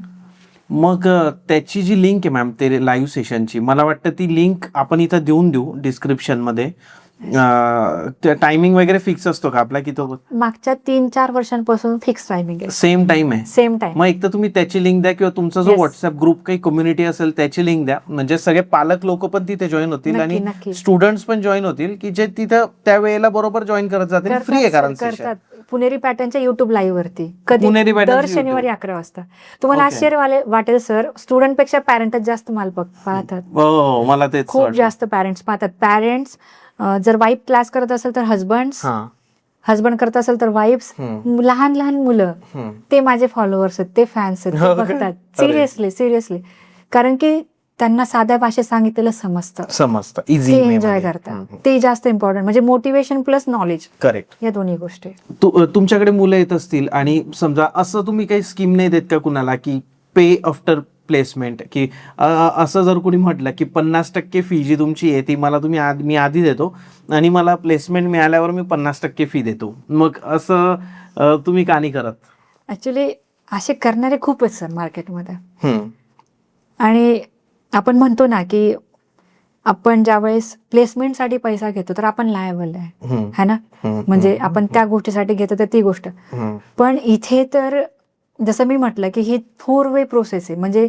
मग त्याची जी लिंक आहे मॅम ते लाईव्ह सेशनची, मला वाटतं ती लिंक आपण इथं देऊ डिस्क्रिप्शन मध्ये. टायमिंग वगैरे फिक्स असतो का आपला की तो? मागच्या 3-4 वर्षांपासून फिक्स टायमिंग आहे. सेम टाइम आहे? Same time. मग एक तर तुम्ही त्याची लिंक द्या किंवा तुमचा जो व्हॉट्सअप ग्रुप काही कम्युनिटी असेल त्याची लिंक द्या, म्हणजे सगळे पालक लोक पण तिथे जॉईन होतील आणि स्टुडंट्स पण जॉईन होतील की जे तिथं त्यावेळेला बरोबर जॉईन करत जातील. फ्री आहे कारण करतात. पुणेरी पॅटर्नच्या युट्यूब लाईव्ह वरती कधी दर शनिवारी 11 वाजता. तुम्हाला आश्चर्य वाटेल सर, स्टुडंट पेक्षा पॅरेंटच जास्त माल पाहतात. मला ते खूप जास्त पॅरेंट्स पाहतात. पॅरेंट्स जर वाईफ क्लास करत असेल तर हजबंड करत असेल तर वाईफ्स, लहान लहान मुलं ते माझे फॉलोअर्स आहेत, ते फॅन्स आहेत, ते बघतात. सिरियसली. कारण की त्यांना साध्या भाषेत सांगितलेलं समजतं ते इझी एन्जॉय करतात. ते जास्त इम्पॉर्टंट, म्हणजे मोटिवेशन प्लस नॉलेज, करेक्ट. या दोन्ही गोष्टी. तुमच्याकडे मुलं येत असतील आणि समजा असं तुम्ही काही स्कीम नाही देत का कुणाला की पे आफ्टर प्लेसमेंट, की असं जर कोणी म्हटलं की 50% फी जी तुमची आहे ती मला मी आधी देतो आणि मला प्लेसमेंट मिळाल्यावर मी 50% फी देतो, मग असं तुम्ही का नाही करत? ऍक्च्युली असे करणारे खूप आहेत सर मार्केटमध्ये. हम्म. आणि आपण म्हणतो ना की आपण ज्यावेळेस प्लेसमेंटसाठी पैसा घेतो तर आपण लायबल आहे, है ना. म्हणजे आपण त्या गोष्टीसाठी घेतो तर ती गोष्ट. पण इथे तर जसं मी म्हटलं की ही 4 वे प्रोसेस आहे. म्हणजे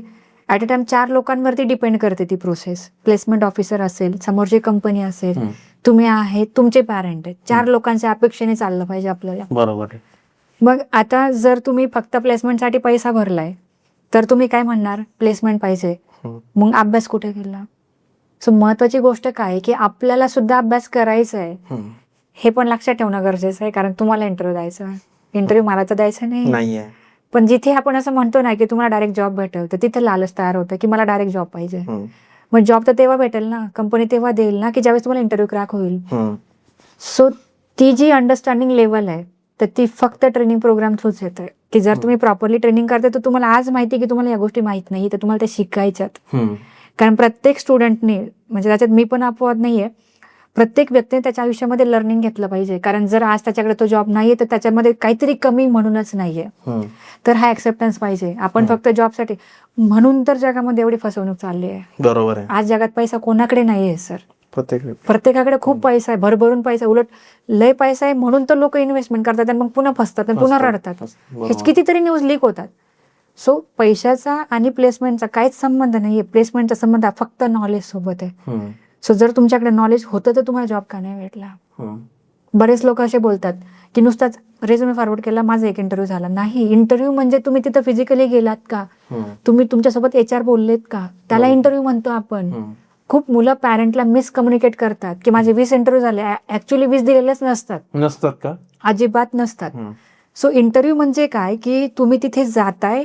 ऍट अ टाइम 4 लोकांवरती डिपेंड करते ती प्रोसेस. प्लेसमेंट ऑफिसर असेल, समोरची कंपनी असेल, तुम्ही आहे, तुमचे पॅरेंट आहेत. 4 लोकांच्या अपेक्षेने चाललं पाहिजे आपल्याला. बरोबर आहे. मग आता जर तुम्ही फक्त प्लेसमेंटसाठी पैसा भरलाय तर तुम्ही काय म्हणणार, प्लेसमेंट पाहिजे, मग अभ्यास कुठे केला? सो महत्वाची गोष्ट काय की आपल्याला सुद्धा अभ्यास करायचा आहे, हे पण लक्षात ठेवणं गरजेचं आहे. कारण तुम्हाला इंटरव्ह्यू द्यायचा आहे, इंटरव्ह्यू मला तर द्यायचा नाही. पण जिथे आपण असं म्हणतो ना की तुम्हाला डायरेक्ट जॉब भेटेल, तर तिथे लालच तयार होतं की मला डायरेक्ट जॉब पाहिजे. मग जॉब तर तेव्हा भेटेल ना, कंपनी तेव्हा देईल ना की ज्यावेळेस तुम्हाला इंटरव्ह्यू क्रॅक होईल. सो ती जी अंडरस्टँडिंग लेवल आहे तर ती फक्त ट्रेनिंग प्रोग्राम थ्रूच येते. की जर तुम्ही प्रॉपरली ट्रेनिंग करता तर तुम्हाला आज माहिती की तुम्हाला या गोष्टी माहित नाही, तर तुम्हाला त्या शिकायच्यात. कारण प्रत्येक स्टुडंटने, म्हणजे त्याच्यात मी पण अपवाद नाहीये, प्रत्येक व्यक्तीने त्याच्या आयुष्यामध्ये लर्निंग घेतलं पाहिजे. कारण जर आज त्याच्याकडे तो जॉब नाहीये तर त्याच्यामध्ये काहीतरी कमी म्हणूनच नाहीये. तर हा ऍक्सेप्टन्स पाहिजे. आपण फक्त जॉबसाठी, म्हणून तर जगामध्ये एवढी फसवणूक चालली आहे. बरोबर आहे. आज जगात पैसा कोणाकडे नाहीये सर, प्रत्येकाकडे खूप पैसा आहे, भरभरून पैसा. उलट लय पैसा आहे म्हणून तर लोक इन्व्हेस्टमेंट करतात आणि मग पुन्हा फसतात आणि पुन्हा रडतात. हेच कितीतरी न्यूज लीक होतात. सो पैशाचा आणि प्लेसमेंटचा काहीच संबंध नाहीये. प्लेसमेंटचा संबंध फक्त नॉलेज सोबत आहे. सो जर तुमच्याकडे नॉलेज होतं तर तुम्हाला जॉब का नाही भेटला? बरेच लोक असे बोलतात की नुसताच रेझ्युमे फॉरवर्ड केला, माझा एक इंटरव्ह्यू झाला. नाही, इंटरव्ह्यू म्हणजे तुम्ही तिथं फिजिकली गेलात का, तुम्ही तुमच्यासोबत HR बोललेत का, त्याला इंटरव्ह्यू म्हणतो आपण. खूप मुलं पॅरेंटला मिसकम्युनिकेट करतात की माझे 20 इंटरव्ह्यू झाले, ऍक्च्युअली 20 दिलेलेच नसतात का, अजिबात नसतात. सो इंटरव्ह्यू म्हणजे काय की तुम्ही तिथे जाताय,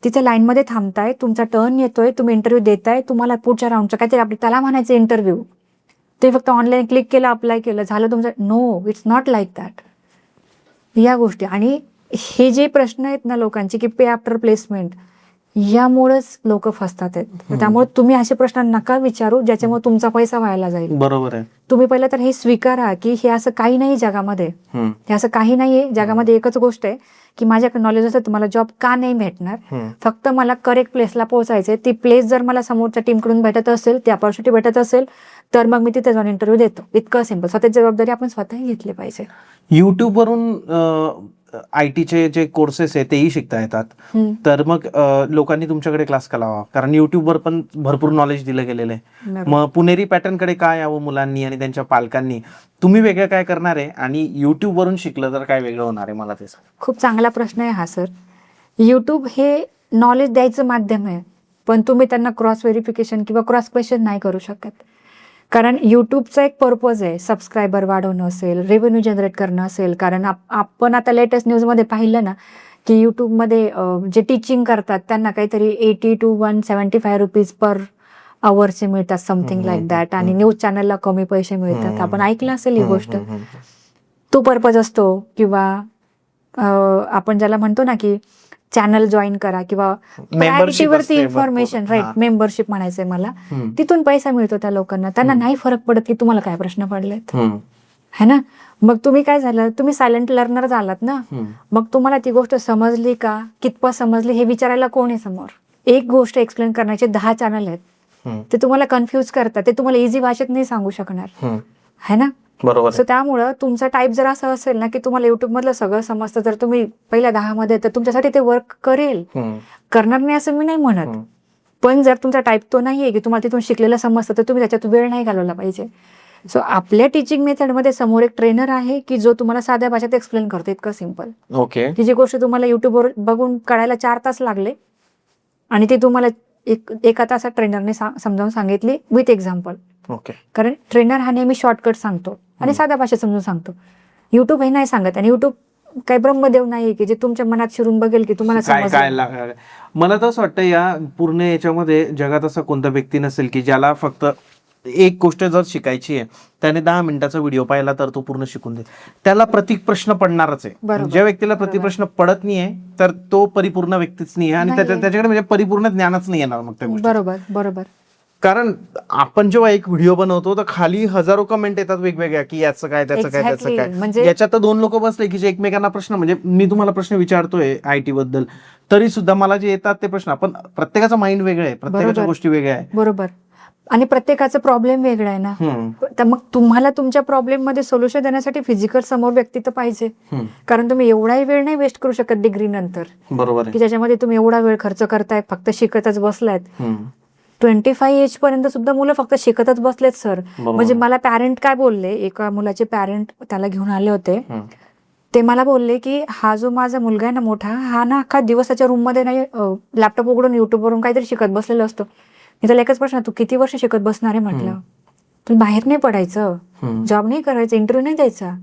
तिथे लाईनमध्ये थांबताय, तुमचा टर्न येतोय, तुम्ही इंटरव्ह्यू देताय, तुम्हाला पुढच्या राऊंडचं काहीतरी आपली त्याला म्हणायचं इंटरव्ह्यू. ते फक्त ऑनलाईन क्लिक केलं, अप्लाय केलं, झालं तुमचं. No, it's not like that. या गोष्टी आणि हे जे प्रश्न आहेत ना लोकांचे की पे आफ्टर प्लेसमेंट, यामुळेच लोक फसतात आहेत. त्यामुळे तुम्ही असे प्रश्न नका विचारू ज्याच्यामुळे तुमचा पैसा व्हायला जाईल. बरोबर आहे. तुम्ही पहिलं तर हे स्वीकारा की हे असं काही नाही जगामध्ये, हे असं काही नाहीये जगामध्ये. एकच गोष्ट आहे की माझ्याकडे नॉलेज असेल तर मला जॉब का नाही भेटणार, फक्त मला करेक्ट प्लेसला पोहोचायचंय. ती प्लेस जर मला समोरच्या टीमकडून भेटत असेल, ती अपॉर्च्युनिटी भेटत असेल, तर मग मी तिथे जाऊन इंटरव्ह्यू देतो. इतकं सिंपल. स्वतःची जबाबदारी आपण स्वतःही घेतली पाहिजे. युट्यूबवरून IT जे कोर्सेस आहे तेही शिकता येतात, तर मग लोकांनी तुमच्याकडे क्लास का लावा? कारण युट्यूबवर पण भरपूर नॉलेज दिलं गेलेलं आहे. मग पुणेरी पॅटर्न कडे काय यावं मुलांनी आणि त्यांच्या पालकांनी? तुम्ही वेगळं काय करणार आहे आणि युट्यूबवरून शिकलं तर काय वेगळं होणार आहे, मला ते सांग. खूप चांगला प्रश्न आहे हा सर. युट्यूब हे नॉलेज द्यायचं माध्यम आहे, पण तुम्ही त्यांना क्रॉस व्हेरिफिकेशन किंवा क्रॉस क्वेश्चन नाही करू शकत. कारण युट्यूबचा एक पर्पज आहे, सबस्क्रायबर वाढवणं असेल, रेव्हेन्यू जनरेट करणं असेल. कारण आपण आता लेटेस्ट न्यूजमध्ये पाहिलं ना की युट्यूबमध्ये जे टीचिंग करतात त्यांना काहीतरी 80 to 175 रुपीज पर आवरचे मिळतात, समथिंग लाईक दॅट. आणि न्यूज चॅनलला कमी पैसे मिळतात. आपण ऐकलं असेल ही गोष्ट. तो पर्पज असतो. किंवा आपण ज्याला म्हणतो ना की चॅनल जॉईन करा किंवा प्रायोरिटीवरती इन्फॉर्मेशन, राईट, मेंबरशिप म्हणायचंय मला, तिथून पैसा मिळतो त्या लोकांना. त्यांना नाही फरक पडत की तुम्हाला काय प्रश्न पडलेत, है ना. मग तुम्ही काय झालं, तुम्ही सायलेंट लर्नर झालात ना, मग तुम्हाला ती गोष्ट समजली का, कितपत समजली हे विचारायला कोण आहे समोर. एक गोष्ट एक्सप्लेन करण्याचे 10 चॅनल आहेत, ते तुम्हाला कन्फ्युज करतात, ते तुम्हाला इझी भाषेत नाही सांगू शकणार, है ना. बरोबर. सो त्यामुळं तुमचा टाईप जर असं असेल ना की तुम्हाला युट्यूब मधलं सगळं समजतं, तर तुम्ही पहिल्या 10 मध्ये, तर तुमच्यासाठी ते वर्क करेल, करणार नाही असं मी नाही म्हणत. पण जर तुमचा टाईप तो नाहीये की तुम्हाला तिथून शिकलेलं समजतं, तर तुम्ही त्याच्यात वेळ नाही घालवला पाहिजे. सो आपल्या टीचिंग मेथडमध्ये समोर एक ट्रेनर आहे की जो तुम्हाला साध्या भाषेत एक्सप्लेन करतो. इतकं सिंपल. ओके. ती जी गोष्ट तुम्हाला युट्यूबवर बघून कळायला 4 तास लागले आणि ती तुम्हाला एका तासात ट्रेनरने समजावून सांगितली विथ एक्झाम्पल. ओके. कारण ट्रेनर हा नेहमी शॉर्टकट सांगतो आणि साध्या भाषेत समजून सांगतो. युट्यूब हे नाही सांगत. आणि युट्यूब काही ब्रह्मदेव नाही की जे तुमच्या मनात शिरून बघेल की तुम्हाला काय समजेल. काय मला तर असं वाटतं या पूर्ण याच्यामध्ये जगात असा कोणता व्यक्ती नसेल की ज्याला फक्त एक गोष्ट जर शिकायची आहे, त्याने 10 मिनिटाचा व्हिडिओ पाहिला तर तो पूर्ण शिकून देईल. त्याला प्रत्येक प्रश्न पडणारच आहे. बरोबर. ज्या व्यक्तीला प्रत्येक प्रश्न पडत नाहीये तर तो परिपूर्ण व्यक्तीच नाही आहे आणि त्याच्याकडे म्हणजे परिपूर्ण ज्ञानच नाही येणार मग त्या गोष्टी. बरोबर बरोबर. कारण आपण जेव्हा एक व्हिडिओ बनवतो तर खाली हजारो कमेंट येतात वेगवेगळ्या की याचं काय त्याचं काय त्याचं Exactly. काय. म्हणजे याच्यात तर 2 लोक बसले की जे एकमेकांना प्रश्न, म्हणजे मी तुम्हाला प्रश्न विचारतोय IT बद्दल, तरी सुद्धा मला जे येतात ते प्रश्न, आपण प्रत्येकाचा माइंड वेगळं आहे, प्रत्येकाच्या बरोबर. गोष्टी वेगळ्या आहे. बरोबर. आणि प्रत्येकाचा प्रॉब्लेम वेगळा आहे ना. तर मग तुम्हाला तुमच्या प्रॉब्लेम मध्ये सोल्युशन देण्यासाठी फिजिकल समोर व्यक्ती तर पाहिजे. कारण तुम्ही एवढाही वेळ नाही वेस्ट करू शकत डिग्री नंतर, बरोबर आहे. की ज्याच्यामध्ये तुम्ही एवढा वेळ खर्च करताय, फक्त शिकतच बसलायत. 25 एज पर्यंत सुद्धा मुलं फक्त शिकतच बसलेत सर. म्हणजे मला पॅरेंट काय बोलले, एका मुलाचे पॅरेंट त्याला घेऊन आले होते, ते मला बोलले की हा जो माझा मुलगा आहे ना मोठा, हा ना अख्खा दिवसाच्या रूम मध्ये नाही लॅपटॉप उघडून युट्यूबवरून काहीतरी शिकत बसलेलं असतो. मी त्याला एकच प्रश्न, तू किती वर्ष शिकत बसणार आहे म्हटलं. तुम्ही बाहेर नाही पडायचं, जॉब नाही करायचं, इंटरव्ह्यू नाही द्यायचा.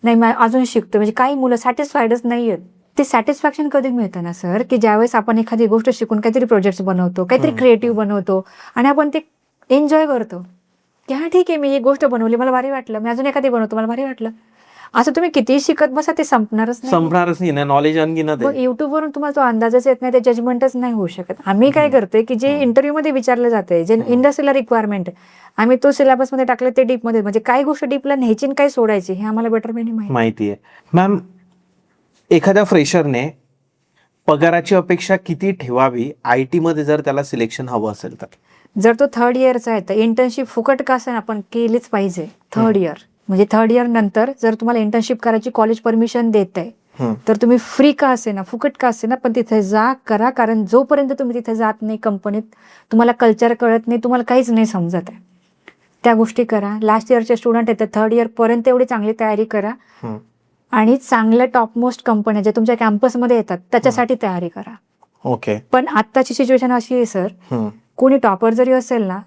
नाही अजून शिकतो. म्हणजे काही मुलं सॅटिस्फाईडच नाहीयेत. ते सॅटिस्फॅक्शन कधी मिळतं ना सर, की ज्यावेळेस आपण एखादी गोष्ट शिकून काहीतरी प्रोजेक्ट बनवतो, काहीतरी क्रिएटिव्ह बनवतो आणि आपण ते एन्जॉय करतो की हा ठीक आहे, मी एक गोष्ट बनवली, मला भारी वाटलं, मी अजून एखादी बनवतो, मला भारी वाटलं. असं तुम्ही कितीही शिकत बसा, ते संपणारच नाही. नॉलेज अनगिनत मग युट्यूबवरून तुम्हाला तो अंदाजच येत नाही, ते जजमेंटच नाही होऊ शकत. आम्ही काय करतोय की जे इंटरव्ह्यू मध्ये विचारलं जाते, जे इंडस्ट्रीला रिक्वायरमेंट आहे, आम्ही तो सिलेबस मध्ये टाकले, ते डीप मध्ये, म्हणजे काही गोष्ट डीपला न्यायची आणि काही सोडायची हे आम्हाला बेटर माहिती आहे. मॅम, एखाद्या फ्रेशरने पगाराची अपेक्षा किती ठेवावी IT मध्ये जर त्याला सिलेक्शन हवं असेल तर? जर तो 3rd इयरचा आहे तर इंटर्नशिप फुकट का असेल आपण केलीच पाहिजे. 3rd इयर म्हणजे 3rd इयर नंतर जर तुम्हाला इंटर्नशिप करायची कॉलेज परमिशन देत आहे तर तुम्ही फ्री का असे ना, फुकट का असे ना, पण तिथे जा, करा. कारण जोपर्यंत तुम्ही तिथे जात नाही कंपनीत, तुम्हाला कल्चर कळत नाही, तुम्हाला काहीच नाही समजत आहे, त्या गोष्टी करा. लास्ट इयरचे स्टुडंट आहेत 3rd इयर पर्यंत एवढी चांगली तयारी करा आणि चांगल्या टॉपमोस्ट कंपन्या ज्या तुमच्या कॅम्पसमध्ये येतात त्याच्यासाठी तयारी करा. ओके. पण आत्ताची सिच्युएशन अशी आहे सर, कोणी टॉपर जरी असेल ना,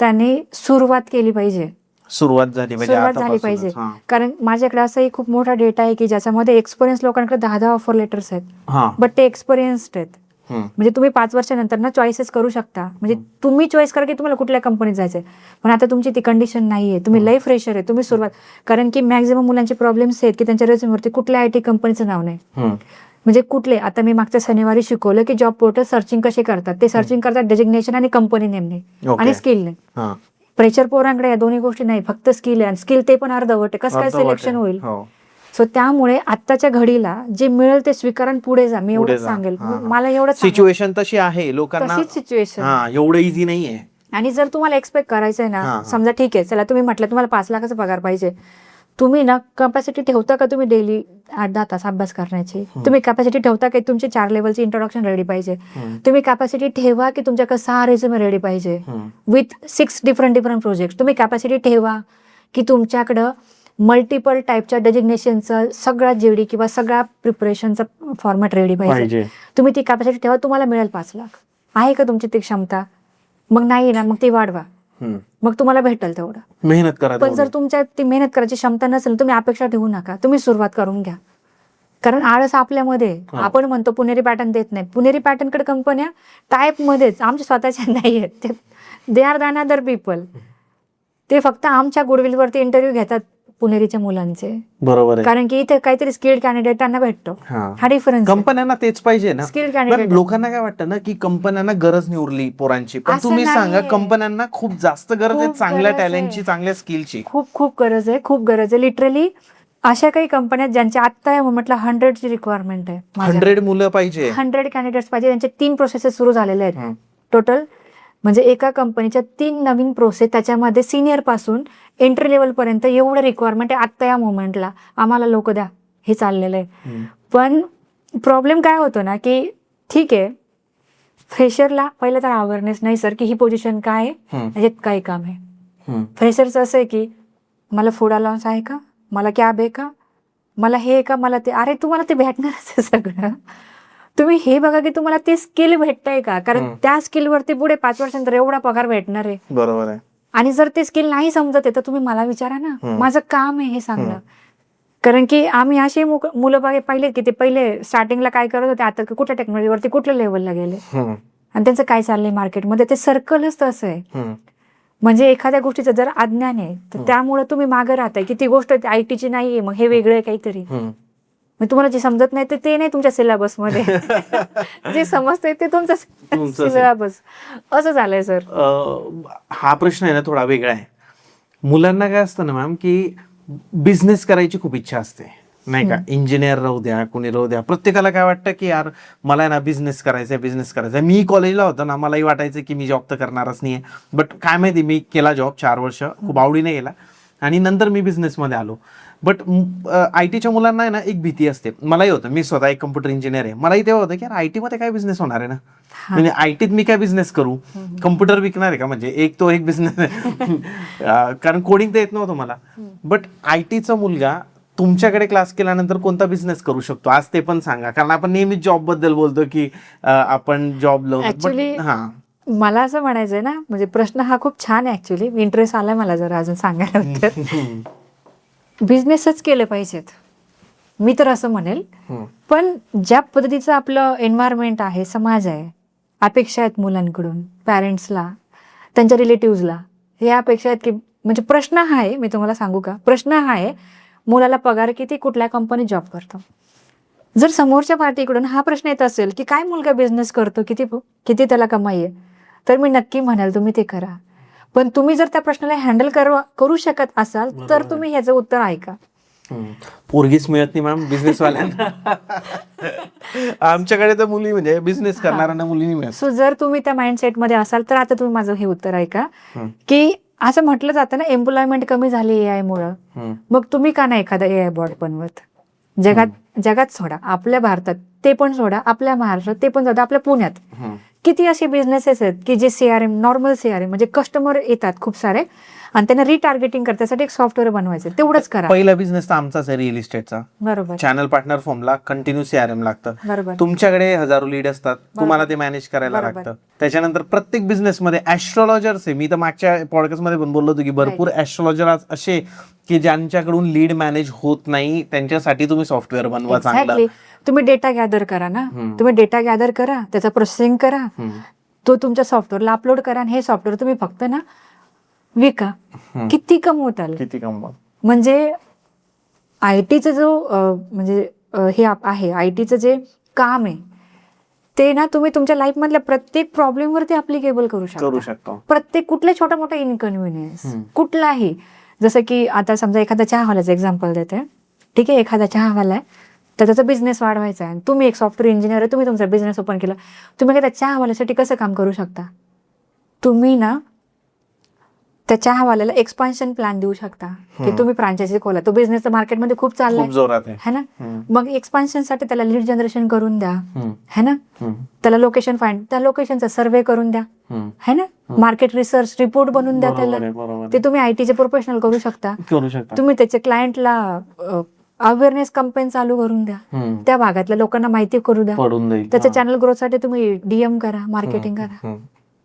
त्याने सुरुवात केली पाहिजे. सुरुवात झाली पाहिजे. कारण माझ्याकडे असाही खूप मोठा डेटा आहे की ज्याच्यामध्ये एक्सपिरियन्स लोकांकडे 10 ऑफर लेटर्स आहेत, बट ते एक्सपिरियन्स्ड आहेत. म्हणजे तुम्ही 5 वर्षानंतर ना चॉईसेस करू शकता. म्हणजे तुम्ही चॉईस करा की तुम्हाला कुठल्या कंपनीत जायचंय. पण आता तुमची ती कंडिशन नाहीये, तुम्ही लय फ्रेशर आहे, तुम्ही सुरुवात. कारण की मॅक्झिमम मुलांचे प्रॉब्लेम्स आहेत की त्यांच्या रेझ्युमवरती कुठल्या IT कंपनीचं नाव नाही. म्हणजे कुठले, आता मी मागच्या शनिवारी शिकवलं की जॉब पोर्टल सर्चिंग कसे करतात. ते सर्चिंग करतात डेजिग्नेशन आणि कंपनी नेम नाही आणि स्किल नाही. प्रेशर पोरांकडे या दोन्ही गोष्टी नाही, फक्त स्किल आहे. आणि स्किल ते पण अर्धवट आहे, कसं काय सिलेक्शन होईल. सो त्यामुळे आत्ताच्या घडीला जे मिळेल ते स्वीकारण, पुढे जा. मी एवढंच सांगेल. मला एवढं सिच्युएशन तशी आहे, लोकांना तशीच सिच्युएशन, एवढं इझी नाहीये. आणि जर तुम्हाला एक्सपेक्ट करायचंय ना, समजा ठीक आहे, चला तुम्ही म्हटलं तुम्हाला 5 लाखाचा पगार पाहिजे, तुम्ही ना कॅपॅसिटी ठेवता का तुम्ही डेली 8-10 तास अभ्यास करण्याची? तुम्ही कॅपॅसिटी ठेवता की तुमचे 4 लेवलचे इंट्रोडक्शन रेडी पाहिजे? तुम्ही कॅपॅसिटी ठेवा की तुमच्याकडे 6 रेझ्युमे रेडी पाहिजे विथ 6 डिफरंट प्रोजेक्ट? तुम्ही कॅपॅसिटी ठेवा की तुमच्याकडं मल्टिपल टाईपच्या डेजिग्नेशनचा सगळा JD किंवा सगळा प्रिपरेशनचा फॉर्मॅट रेडी पाहिजे? तुम्ही ती कॅपॅसिटी ठेवा, तुम्हाला मिळेल 5 लाख. आहे का तुमची ती क्षमता? मग नाही ना, मग ती वाढवा, मग तुम्हाला भेटेल तेवढं. मेहनत करा. पण जर तुमच्या ती मेहनत करायची क्षमता नसेल, तुम्ही अपेक्षा ठेवू नका, तुम्ही सुरुवात करून घ्या. कारण आळस आपल्यामध्ये, आपण म्हणतो पुणेरी पॅटर्न देत नाही. पुणेरी पॅटर्नकडे कंपन्या टाईप मध्येच, आमच्या स्वतःच्या नाही आहेत, they are than other people. ते फक्त आमच्या गुडविल वरती इंटरव्ह्यू घेतात पुणेरीच्या मुलांचे. बरोबर आहे. कारण की इथे काहीतरी स्किल्ड कॅन्डिडेट त्यांना भेटतो. हा डिफरन्स. कंपन्यांना तेच पाहिजे ना. Skilled candidate. लोकांना काय वाटतं ना की कंपन्यांना गरज नाही उरली पोरांची, पण तुम्ही सांगा कंपन्यांना खूप जास्त गरज आहे चांगल्या टॅलेंटची, चांगल्या स्किलची. खूप गरज आहे, खूप गरज आहे. लिटरली अशा काही कंपन्या ज्यांच्या आत्ता म्हटलं 100 ची रिक्वायरमेंट आहे. 100 मुलं पाहिजे, 100 कॅन्डिडेट्स पाहिजे. त्यांचे 3 प्रोसेसेस सुरू झालेले आहेत टोटल. म्हणजे एका कंपनीच्या 3 नवीन प्रोसेस, त्याच्यामध्ये सिनियर पासून एंट्री लेवल पर्यंत एवढं रिक्वायरमेंट आहे आत्ता या मोमेंटला. आम्हाला लोक द्या, हे चाललेलं आहे. पण प्रॉब्लेम काय होतो ना की ठीक आहे, फ्रेशरला पहिलं तर अवेअरनेस नाही सर की ही पोझिशन काय आहे, त्याच्यात काय काम आहे. फ्रेशरचं असं आहे की मला फूड अलाउन्स आहे का, मला कॅब आहे का, मला हे आहे का, मला ते. अरे तुम्हाला ते भेटणारच आहे सगळं. तुम्ही हे बघा की तुम्हाला ते स्किल भेटतंय का, कारण त्या स्किलवरती पुढे 5 वर्षांतर एवढा पगार भेटणार आहे. बरोबर आहे. आणि जर ते स्किल नाही समजत आहे तर तुम्ही मला विचारा ना, माझं काम आहे हे सांगणं. कारण की आम्ही असे मुलं पाहिले की ते पहिले स्टार्टिंगला काय करत होते, आता कुठल्या टेक्नॉलॉजीवरती कुठल्या लेवलला गेले आणि त्यांचं काय चाललंय मार्केटमध्ये, ते सर्कलच तसं आहे. म्हणजे एखाद्या गोष्टीचं जर अज्ञान आहे तर त्यामुळे तुम्ही मागे राहताय की ती गोष्ट आयटीची नाहीये, मग हे वेगळं आहे काहीतरी. मग तुम्हाला जे समजत नाही ते नाही तुमच्या सिलेबस मध्ये जे समजतंय ते तुमचं सिलेबस. असं झालंय सर. हा प्रश्न आहे ना थोडा वेगळा आहे. मुलांना काय असतं ना मॅम की बिझनेस करायची खूप इच्छा असते नाही का. इंजिनियर राहू द्या, कोणी राहू द्या, प्रत्येकाला काय वाटतं की यार मला ना बिझनेस करायचा. मी कॉलेजला होतो ना, मलाही वाटायचं की मी जॉब तर करणारच नाहीये. बट काय माहिती, मी केला जॉब 4 वर्ष, खूप आवडीने गेला आणि नंतर मी बिझनेसमध्ये आलो. बट आयटीच्या मुलांना आहे ना एक भीती असते. मलाही होतं, मी स्वतः एक कम्प्युटर इंजिनियर आहे. मलाही तेव्हा होतं की यार आयटी मध्ये काय बिझनेस होणार आहे ना, म्हणजे आयटीत मी काय बिझनेस करू, कम्प्युटर विकणार आहे का, म्हणजे एक बिझनेस आहे. कारण कोडिंग तर येत नव्हतं मला. बट आयटीचा मुलगा तुमच्याकडे क्लास केल्यानंतर कोणता बिझनेस करू शकतो आज ते पण सांगा, कारण आपण नेहमीच जॉब बद्दल बोलतो की आपण जॉब ऍक्च्युली मला असं म्हणायचंय ना, म्हणजे प्रश्न हा खूप छान आहे. ऍक्च्युली इंटरेस्ट आलाय मला जरा अजून सांगायला. बिझनेसच केले पाहिजेत मी तर असं म्हणेल. पण ज्या पद्धतीचं आपलं एन्व्हायरमेंट आहे, समाज आहे, अपेक्षा आहेत मुलांकडून, पॅरेंट्सला, त्यांच्या रिलेटिव्हजला, हे अपेक्षा आहेत की, म्हणजे प्रश्न हा आहे, मी तुम्हाला सांगू का, प्रश्न हा आहे मुलाला पगार किती, कुठल्या कंपनीत जॉब करतो. जर समोरच्या पार्टीकडून हा प्रश्न येत असेल की काय मुलगा बिझनेस करतो, किती त्याला कमाई आहे, तर मी नक्की म्हणाल तुम्ही ते करा. पण तुम्ही जर त्या प्रश्नाला हँडल करू शकत असाल तर तुम्ही ह्याचं उत्तर ऐका. पोरगीच मिळत नाही मॅम बिझनेसवाल्यांना. आमच्याकडे तर मुली म्हणजे बिझनेस करणाऱ्यांना मुली नाही मिळत. सो जर तुम्ही त्या माइंडसेट मध्ये असाल तर आता तुम्ही माझं हे उत्तर ऐका की असं म्हटलं जातं ना, एम्प्लॉयमेंट कमी झाली एआय मुळे, मग तुम्ही का नाही एखादा एआय बॉट बनवत. जगात सोडा, आपल्या भारतात ते पण सोडा, आपल्या महाराष्ट्रात ते पण सोडा, आपल्या पुण्यात किती असे बिझनेसेस आहेत की जे सीआरएम, नॉर्मल सीआरएम, म्हणजे कस्टमर येतात खूप सारे आणि त्यांना रिटार्गेटिंग करण्यासाठी एक सॉफ्टवेअर बनवायचं, तेवढंच करा. पहिला बिझनेस तर आमचाच आहे, रिअल इस्टेटचा. बरोबर. चॅनल पार्टनर फॉर्मला कंटिन्यू सीआरएम लागतं. बरोबर. तुमच्याकडे हजारो लीड असतात, तुम्हाला ते मॅनेज करायला लागतं. त्याच्यानंतर प्रत्येक बिझनेसमध्ये ऍस्ट्रॉलॉजर्स आहे. मी तर मागच्या पॉडकास्टमध्ये पण बोललो होतो की भरपूर ऍस्ट्रॉलॉजर असे की ज्यांच्याकडून लीड मॅनेज होत नाही, त्यांच्यासाठी तुम्ही सॉफ्टवेअर बनवा चांगलं. तुम्ही डेटा गॅदर करा ना, तुम्ही डेटा गॅदर करा, त्याचं प्रोसेसिंग करा, तो तुमच्या सॉफ्टवेअरला अपलोड करा आणि हे सॉफ्टवेअर तुम्ही फक्त ना विका. किती कमवताल. म्हणजे आयटीचं जो म्हणजे हे आहे, आयटीचं जे काम आहे ते ना तुम्ही तुमच्या लाईफ मधल्या प्रत्येक प्रॉब्लेम वरती अप्लिकेबल करू शकता. प्रत्येक कुठल्या छोटा मोठा इनकन्व्हिनियन्स कुठलाही, जसं की आता समजा एखादा चहावाल्याचं एक्झाम्पल देते. ठीक आहे, एखादा चहावाला आहे, तर त्याचा बिझनेस वाढवायचा आहे, तुम्ही एक सॉफ्टवेअर इंजिनियर आहे, तुम्ही तुमचा बिझनेस ओपन केला, तुम्ही त्या चहावाल्यासाठी कसं काम करू शकता. तुम्ही ना त्या चहावाल्याला एक्सपान्शन प्लॅन देऊ शकता की तुम्ही फ्रँचायझी खोला, तो बिझनेस मार्केटमध्ये खूप चाललाय, जोरात है ना. मग एक्सपान्शन साठी त्याला लीड जनरेशन करून द्या, है ना. त्याला लोकेशन फाइंड, त्या लोकेशनचा सर्व्हे करून द्या, है ना. मार्केट रिसर्च रिपोर्ट बनवून द्या त्याला. ते तुम्ही आयटीचे प्रोफेशनल करू शकता. तुम्ही त्याच्या क्लायंटला अवेअरनेस कंपेन चालू करून द्या, त्या भागातल्या लोकांना माहिती करू द्या, त्याच्या चॅनल ग्रोथसाठी तुम्ही डीएम करा, मार्केटिंग करा,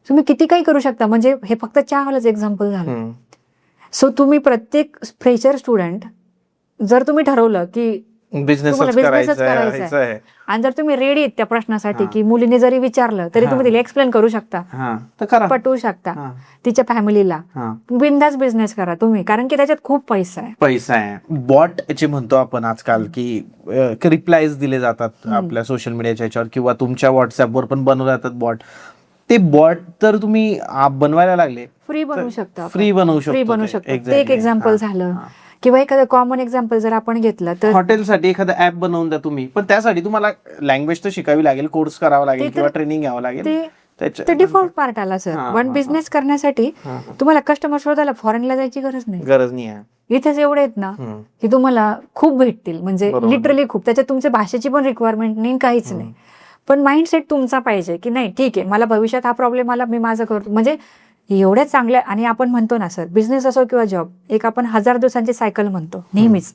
तुम्ही किती काही करू शकता. म्हणजे हे फक्त चहावालाच एक्झाम्पल झालं. सो तुम्ही प्रत्येक फ्रेशर स्टुडंट जर तुम्ही ठरवलं की बिझनेसच करायचा आहे आणि जर तुम्ही रेडी आहेत त्या प्रश्नासाठी की मुलीने जरी विचारलं तरी तुम्ही तिला एक्सप्लेन करू शकता, पटवू शकता तिच्या फॅमिलीला, बिंदास बिझनेस करा तुम्ही, कारण की त्याच्यात खूप पैसा आहे. बॉट जे म्हणतो आपण आजकाल की रिप्लायज दिले जातात आपल्या सोशल मीडियाच्या याच्यावर किंवा तुमच्या व्हॉट्सअपवर पण बनवले जातात बॉट. ते बॉट तर तुम्ही बनवायला लागले, फ्री बनवू शकता, फ्री बनवू शकतो. ते एक एक्झाम्पल झालं. किंवा एखादं कॉमन एक्झाम्पल जर आपण घेतलं तर हॉटेलसाठी एखादं ऍप बनवून द्या तुम्ही, पण त्यासाठी तुम्हाला लँग्वेज तर शिकावी लागेल, कोर्स करावा लागेल किंवा ट्रेनिंग घ्यावं लागेल. ते डिफॉल्ट पार्ट आला सर. पण बिझनेस करण्यासाठी तुम्हाला कस्टमर शोधायला फॉरेनला जायची गरज नाही. इथेच एवढे आहेत ना की तुम्हाला खूप भेटतील, म्हणजे लिटरली खूप. त्याच्यात तुमच्या भाषेची पण रिक्वायरमेंट नाही, काहीच नाही. पण माइंडसेट तुमचा पाहिजे की नाही ठीक आहे, मला भविष्यात हा प्रॉब्लेम आला, मी माझं करतो. म्हणजे एवढ्या चांगल्या, आणि आपण म्हणतो ना सर, बिझनेस असो किंवा जॉब, एक आपण 1000 दिवसांची सायकल म्हणतो नेहमीच.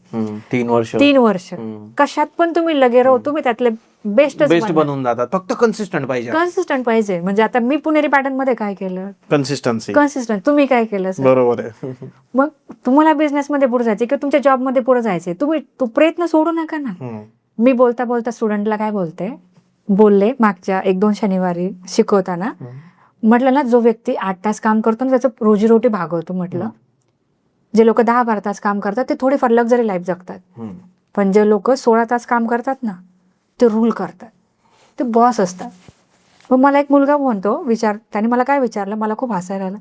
3 वर्ष 3 वर्ष कशात पण तुम्ही लगे राहू, तुम्ही त्यातले बेस्ट बनवून जातात, फक्त कन्सिस्टंट पाहिजे. कन्सिस्टंट पाहिजे. म्हणजे आता मी पुणेरी पॅटर्न मध्ये काय केलं, कन्सिस्टन्सी. कन्सिस्टंट. तुम्ही काय केलं sir? बरोबर आहे. मग तुम्हाला बिझनेस मध्ये पुढे जायचे किंवा तुमच्या जॉब मध्ये पुढे जायचे, तुम्ही तो प्रयत्न सोडू नका ना. मी बोलता बोलता स्टुडंटला काय बोलले मागच्या 1-2 शनिवारी शिकवताना, म्हटलं ना, जो व्यक्ती 8 तास काम करतो ना त्याचं रोजीरोटी भागवतो. म्हटलं जे लोक 10-12 तास काम करतात ते थोडीफार लक्झरी लाईफ जगतात, पण जे लोक 16 तास काम करतात ना ते रूल करतात, ते बॉस असतात. मग मला एक मुलगा म्हणतो, त्याने मला काय विचारलं, मला खूप हसायला आलं.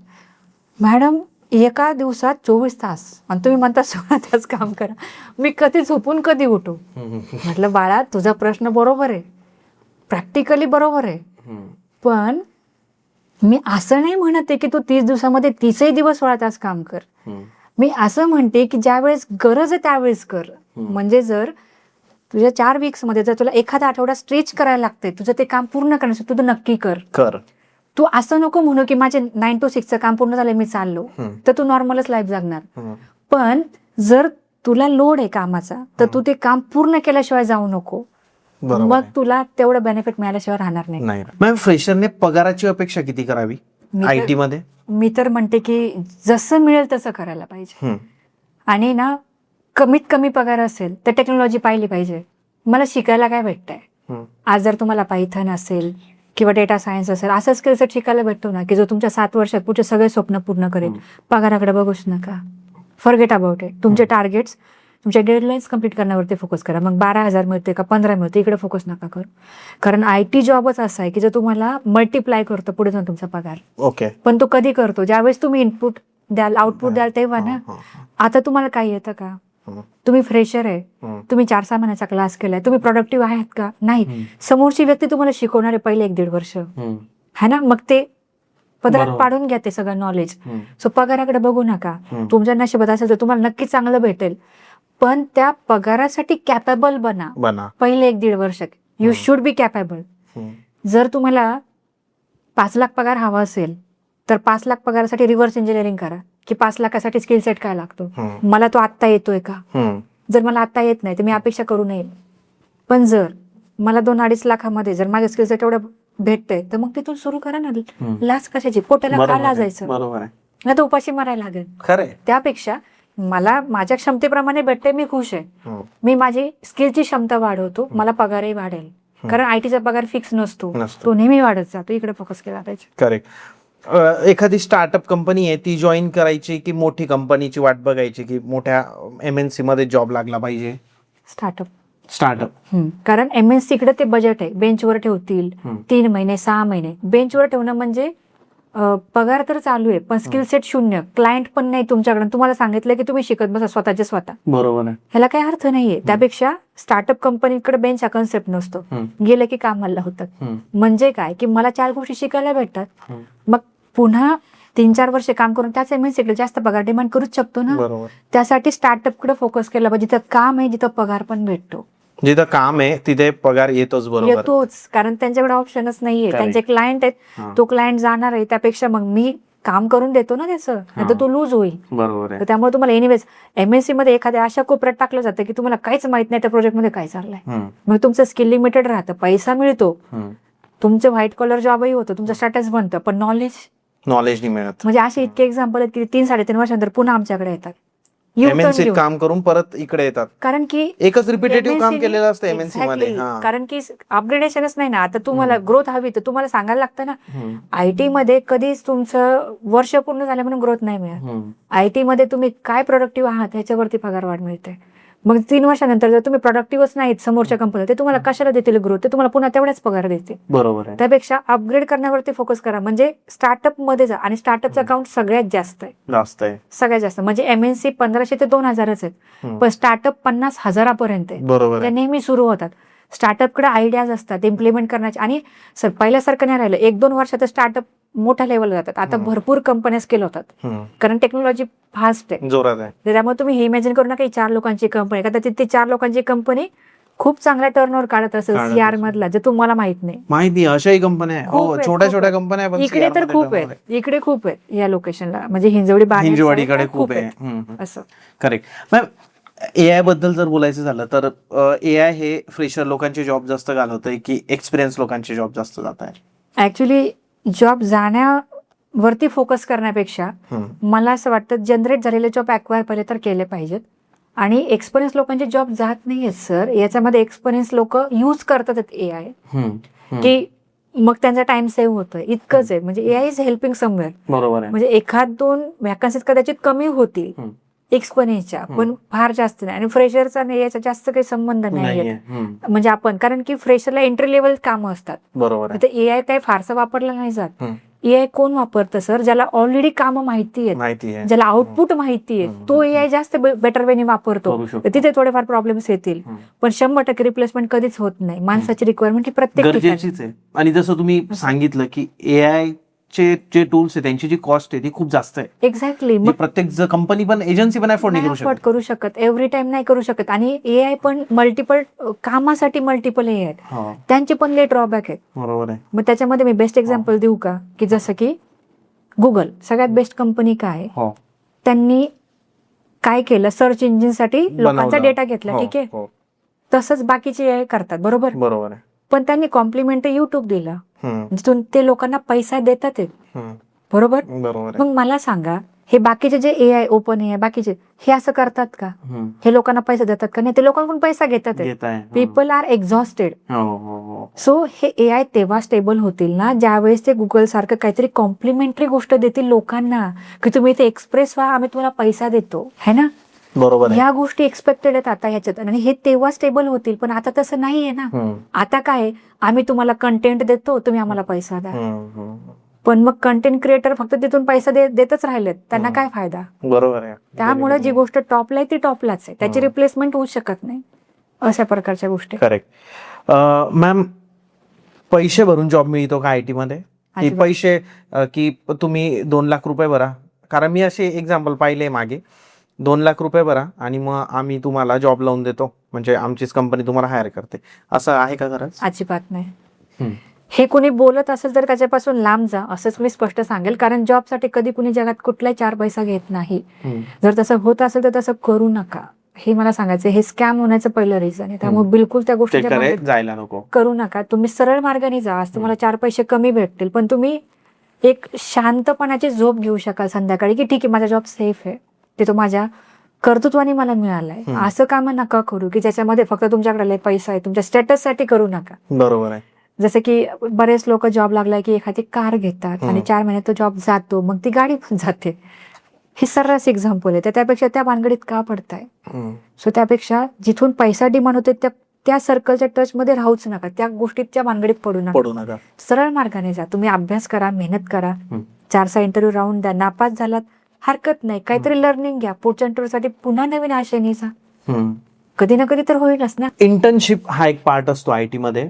मॅडम, एका दिवसात 24 तास आणि तुम्ही म्हणता 16 तास काम करा, मी कधी झोपून कधी उठू? म्हटलं बाळा, तुझा प्रश्न बरोबर आहे, प्रॅक्टिकली बरोबर आहे, पण मी असं नाही म्हणत आहे की तू 30 दिवसामध्ये 30ही दिवस 16 तास काम कर. मी असं म्हणते की ज्या वेळेस गरज आहे त्यावेळेस कर. म्हणजे जर तुझ्या 4 वीक्समध्ये जर तुला एखादा आठवडा स्ट्रेच करायला लागते, तुझं ते काम पूर्ण करण्यासाठी, तुझं नक्की कर. तू असं नको म्हणू की माझे 9 to 6चं काम पूर्ण झालं मी चाललो, तर तू नॉर्मलच लाईफ जगणार. पण जर तुला लोड आहे कामाचा, तर तू ते काम पूर्ण केल्याशिवाय जाऊ नको. मग तुला तेवढं बेनिफिट मिळाल्याशिवाय राहणार नाही. मॅम, फ्रेशरने पगाराची अपेक्षा किती करावी IT मध्ये? मी तर म्हणते की जसं मिळेल तसं करायला पाहिजे. आणि ना, कमीत कमी पगार असेल तर टेक्नॉलॉजी पाहिली पाहिजे. मला शिकायला काय भेटतंय आज, जर तुम्हाला पायथन असेल किंवा डेटा सायन्स असेल, असं स्किल सेट शिकायला भेटतो ना की जो तुमच्या 7 वर्षात पुढचे सगळे स्वप्न पूर्ण करेल. पगाराकडे बघूच नका, फॉरगेट अबाउट इट. तुमचे टार्गेट्स, तुमच्या डेडलाईन्स कम्प्लीट करण्यावरती फोकस करा. मग 12,000 मिळते का 15 मिळते इकडे फोकस नका करू. कारण IT जॉबच असा आहे की जो तुम्हाला मल्टिप्लाय करतो पुढे जाऊन तुमचा पगार. ओके. पण तो कधी करतो, ज्यावेळेस तुम्ही इनपुट द्याल, आउटपुट द्याल तेव्हा ना. आता तुम्हाला काही येतं का? तुम्ही फ्रेशर आहे, तुम्ही 4-6 महिन्याचा क्लास केलाय, तुम्ही प्रोडक्टिव्ह आहात का? नाही. समोरची व्यक्ती तुम्हाला शिकवणार आहे पहिले 1-1.5 वर्ष, है ना. मग ते पदरात पाडून घ्या ते सगळं नॉलेज. सो पगाराकडे बघू नका. तुमच्या नशिबात असेल तर तुम्हाला नक्की चांगलं भेटेल, पण त्या पगारासाठी कॅपेबल बना. पहिले 1-1.5 वर्ष यू शुड बी कॅपेबल. जर तुम्हाला 5 लाख पगार हवा असेल तर 5 लाख पगारासाठी रिव्हर्स इंजिनिअरिंग करा की 5 लाखासाठी स्किल सेट काय लागतो, मला तो आत्ता येतोय का. जर मला आत्ता येत नाही तर मी अपेक्षा करू नये. पण जर मला 2-2.5 लाखामध्ये जर माझं स्किल सेट एवढं भेटतंय तर मग तिथून सुरू करा ना. लाच कशाची, पोटाला का लाजायचं? नाही तर उपाशी मारायला लागेल. खरंय. त्यापेक्षा मला माझ्या क्षमतेप्रमाणे भेटते, मी खुश आहे. मी माझी स्किलची क्षमता वाढवतो, मला पगारही वाढेल. कारण IT चा पगार फिक्स नसतो, तो नेहमी वाढत जातो. इकडे फोकस केला पाहिजे. करेक्ट. एखादी स्टार्टअप कंपनी आहे, ती जॉईन करायची की मोठी कंपनीची वाट बघायची की मोठ्या MNC मध्ये जॉब लागला पाहिजे? स्टार्टअप. कारण MNC कडे ते बजेट आहे, बेंचवर ठेवतील 3 महिने 6 महिने. बेंचवर ठेवणं म्हणजे पगार तर चालू आहे पण स्किल सेट शून्य, क्लायंट पण नाही तुमच्याकडे, तुम्हाला सांगितलं की तुम्ही शिकत बसा स्वतःचे स्वतः. बरोबर आहे. ह्याला काही अर्थ नाहीये. त्यापेक्षा स्टार्टअप कंपनीकडे बेंच हा कन्सेप्ट नसतो, गेलं की कामाला होतात. म्हणजे काय की मला 4 गोष्टी शिकायला भेटतात, मग पुन्हा 3-4 वर्ष काम करून त्याच MNC कडे जास्त पगार डिमांड करूच शकतो ना. त्यासाठी स्टार्टअप कडे फोकस केला पाहिजे. जिथं काम आहे, जिथं पगार पण भेटतो. जिथं काम आहे तिथे पगार येतोच. बरोबर, येतोच. कारण त्यांच्याकडे ऑप्शनच नाहीये. त्यांचे क्लायंट आहेत, तो क्लायंट जाणार आहे, त्यापेक्षा मग मी काम करून देतो ना त्याचं, नाही तर तो लूज होईल. बरोबर आहे. त्यामुळे तुम्हाला एनिवेज MNC मध्ये एखाद्या अशा कोपऱ्यात टाकलं जातं की तुम्हाला काहीच माहित नाही त्या प्रोजेक्ट मध्ये काय चाललंय. मग तुमचं स्किल लिमिटेड राहतं, पैसा मिळतो, तुमचं व्हाईट कॉलर जॉबही होतं, तुमचं स्टॅटस बनतं, पण नॉलेज नाही मिळत. म्हणजे असे इतके एक्झाम्पल आहेत की 3-3.5 वर्षानंतर पुन्हा आमच्याकडे येतात, MNC काम करून परत इकडे येतात. कारण की एकच रिपीटेटिव्ह काम केलेलं असतं MNC मध्ये. कारण की अपग्रेडेशनच नाही ना. आता तुम्हाला ग्रोथ हवी तर तुम्हाला सांगायला लागतं ना. IT मध्ये कधीच तुमचं वर्ष पूर्ण झालं म्हणून ग्रोथ नाही मिळत. IT मध्ये तुम्ही काय प्रोडक्टिव्ह आहात ह्याच्यावरती पगार वाढ मिळते. मग 3 वर्षानंतर जर तुम्ही प्रोडक्टिव्हच नाहीत समोरच्या कंपनीला, ते तुम्हाला कशाला देतील ग्रोथ, ते तुम्हाला पुन्हा तेवढाच पगार देतील. बरोबर आहे. त्यापेक्षा अपग्रेड करण्यावरती फोकस करा. म्हणजे स्टार्टअप मध्ये जा, आणि स्टार्टअपचा अकाउंट सगळ्यात जास्त आहे. सगळ्यात जास्त म्हणजे MNC 1500 ते 2000च आहेत, पण स्टार्टअप 50,000 बरोबर, त्या नेहमी सुरू होतात. स्टार्टअपकडे आयडियाज असतात इम्प्लिमेंट करण्याचे. आणि पहिल्यासारखं नाही राहिलं, 1-2 वर्षात स्टार्टअप मोठ्या लेवलला जातात. आता भरपूर कंपन्या स्केल होतात कारण टेक्नॉलॉजी फास्ट आहे, जोरात आहे. त्यामुळे तुम्ही हे इमॅजिन करू नका 4 लोकांची कंपनी, कदाचित ती 4 लोकांची कंपनी खूप चांगला टर्नओव्हर काढत असेल काढत सीआर असेल. मधला, जे तुम्हाला माहित नाही. माहिती अशाही कंपन्या आहे. खूप हो, आहेत, छोट्या खूप छोट्या आहेत. कंपन्या आहे, पण इकडे CR तर मध्ये खूप turnover आहेत, इकडे खूप आहेत या लोकेशनला, म्हणजे हिंजवडी बाहेर हिंजवाडीकडे side ला खूप आहे. आहेत. असं करेक्ट. मॅम, AI बद्दल जर बोलायचं झालं तर AI हे फ्रेशर लोकांचे जॉब जास्त घालवतंय की एक्सपिरियन्स लोकांचे जॉब जास्त जात आहे? ऍक्च्युली जॉब जाण्यावरती फोकस करण्यापेक्षा मला असं वाटतं जनरेट झालेले जॉब अक्वायर पहिले तर केले पाहिजेत. आणि एक्सपिरियन्स लोकांचे जॉब जात नाहीयेत सर. याच्यामध्ये एक्सपिरियन्स लोक यूज करतात AI, की मग त्यांचा टाइम सेव्ह होतोय, इतकंच आहे. म्हणजे AI इज हेल्पिंग समवेअर. बरोबर आहे. म्हणजे 1-2 व्हॅकन्सीज कदाचित कमी होतील एक्सपिरियन्सच्या, पण फार जास्त नाही. आणि फ्रेशरचा आणि याचा जास्त काही संबंध नाहीये. म्हणजे आपण, कारण की फ्रेशरला एंट्री लेवल कामं असतात, बरोबर आहे. तर AI काही फारसं वापरलं नाही जात. AI कोण वापरतं सर? ज्याला ऑलरेडी कामं माहिती आहेत, माहिती आहे, ज्याला आउटपुट माहिती आहे, तो AI जास्त बेटर वेने वापरतो. करू शकतो. तर तिथे थोडेफार प्रॉब्लेम्स येतील, पण 100% रिप्लेसमेंट कधीच होत नाही. माणसाची रिक्वायरमेंट ही प्रत्येक ठिकाणी. गरजेचीच आहे. आणि जसं तुम्ही सांगितलं की AI चे जे टूल्स आहे त्यांची जी कॉस्ट आहे ती खूप जास्त आहे. एक्झॅक्टली. जी प्रत्येक कंपनी पण, एजन्सी पण अफोर्ड नाही करू अफोर्ड शकत. करू शकत, एव्हरी टाइम नाही करू शकत. आणि AI पण मल्टिपल कामासाठी मल्टिपल AI आहेत, हो, त्यांचे पण लय ड्रॉबॅक आहेत. बरोबर आहे. मग त्याच्यामध्ये मी बेस्ट एक्झाम्पल देऊ का? की जसं की गुगल सगळ्यात बेस्ट कंपनी काय आहे? हो, त्यांनी काय केलं? सर्च इंजिनसाठी लोकांचा बनवलं. डेटा घेतला, हो, ठीक आहे. हो, तसंच बाकीचे AI करतात, बरोबर. बरोबर आहे. पण त्यांनी कॉम्प्लिमेंट युट्यूब दिलं, हम्म, जिथून ते लोकांना पैसा देतात आहेत, हम्म, बरोबर. बरोबर आहे. मग मला सांगा, हे बाकीचे जे AI, ओपन AI बाकीचे, हे असं करतात का? हे लोकांना पैसा देतात का? नाही, ते लोकांकडून पैसा घेतात. घेत आहे. People are exhausted. हो, हो, हो. सो हे AI तेव्हा स्टेबल होतील ना ज्यावेळेस ते गुगल सारखं काहीतरी कॉम्प्लिमेंटरी गोष्ट देतील लोकांना, की तुम्ही इथे एक्सप्रेस व्हा, आम्ही तुम्हाला पैसा देतो, है ना. बरोबर आहे. ह्या गोष्टी एक्सपेक्टेड आहेत आता ह्याच्यात, आणि हे तेव्हा स्टेबल होतील. पण आता तसं नाहीये ना. आता काय, आम्ही तुम्हाला कंटेंट देतो, तुम्ही आम्हाला पैसा द्या. पण मग कंटेंट क्रिएटर फक्त तिथून पैसा देतच राहिलेत, त्यांना काय फायदा? बरोबर आहे. त्यामुळे जी गोष्ट टॉपला आहे ती टॉपलाच आहे, त्याची रिप्लेसमेंट होऊ शकत नाही. अशा प्रकारच्या गोष्टी. करेक्ट. मॅम, पैसे भरून जॉब मिळतो का IT मध्ये? की पैसे की तुम्ही 2 लाख रुपये भरा? कारण मी असे एक्झाम्पल पाहिले मागे, 2 लाख रुपये भरा आणि मग आम्ही तुम्हाला जॉब लावून देतो, म्हणजे आमचीच कंपनी तुम्हाला हायर करते, असं आहे का खरंच? अजिबात नाही. हे कोणी बोलत असेल तर त्याच्यापासून लांब जा, असंच मी स्पष्ट सांगेल. कारण जॉबसाठी कधी कुणी जगात कुठलाही 4 पैसा घेत नाही. जर तसं होत असेल तर तसं करू नका, हे मला सांगायचं. हे स्कॅम होण्याचं पहिलं रिझन आहे. त्यामुळे बिलकुल त्या गोष्टीच्या जायला नको, करू नका. तुम्ही सरळ मार्गाने जा, आज तुम्हाला 4 पैसे कमी भेटतील, पण तुम्ही एक शांतपणाची झोप घेऊ शकाल संध्याकाळी, की ठीक आहे, माझा जॉब सेफ आहे, ते तो माझ्या कर्तृत्वाने मला मिळालाय. असं काम नका करू की ज्याच्यामध्ये फक्त तुमच्याकडे पैसा आहे, तुमच्या स्टेटससाठी करू नका. बरोबर आहे. जसं की बरेच लोक जॉब लागलाय की एखादी कार घेतात आणि 4 महिन्यात तो जॉब जातो, मग ती गाडी पण जाते. हे सर्रास एक्झाम्पल आहे. तर त्यापेक्षा त्या भानगडीत का पडताय? सो त्यापेक्षा जिथून पैसा डिमांड होते त्या सर्कलच्या टच मध्ये राहूच नका, त्या गोष्टीच्या भानगडीत पडू नका. सरळ मार्गाने जा. तुम्ही अभ्यास करा, मेहनत करा, 4 इंटरव्ह्यू राऊंड द्या, नापास झालात हरकत नाही, काहीतरी लर्निंग घ्या, पुढच्या इंटरव्ह्यूसाठी पुन्हा नवीन आशेने जा. कधी ना कधी तर होईलच ना. इंटर्नशिप हा एक पार्ट असतो IT मध्ये.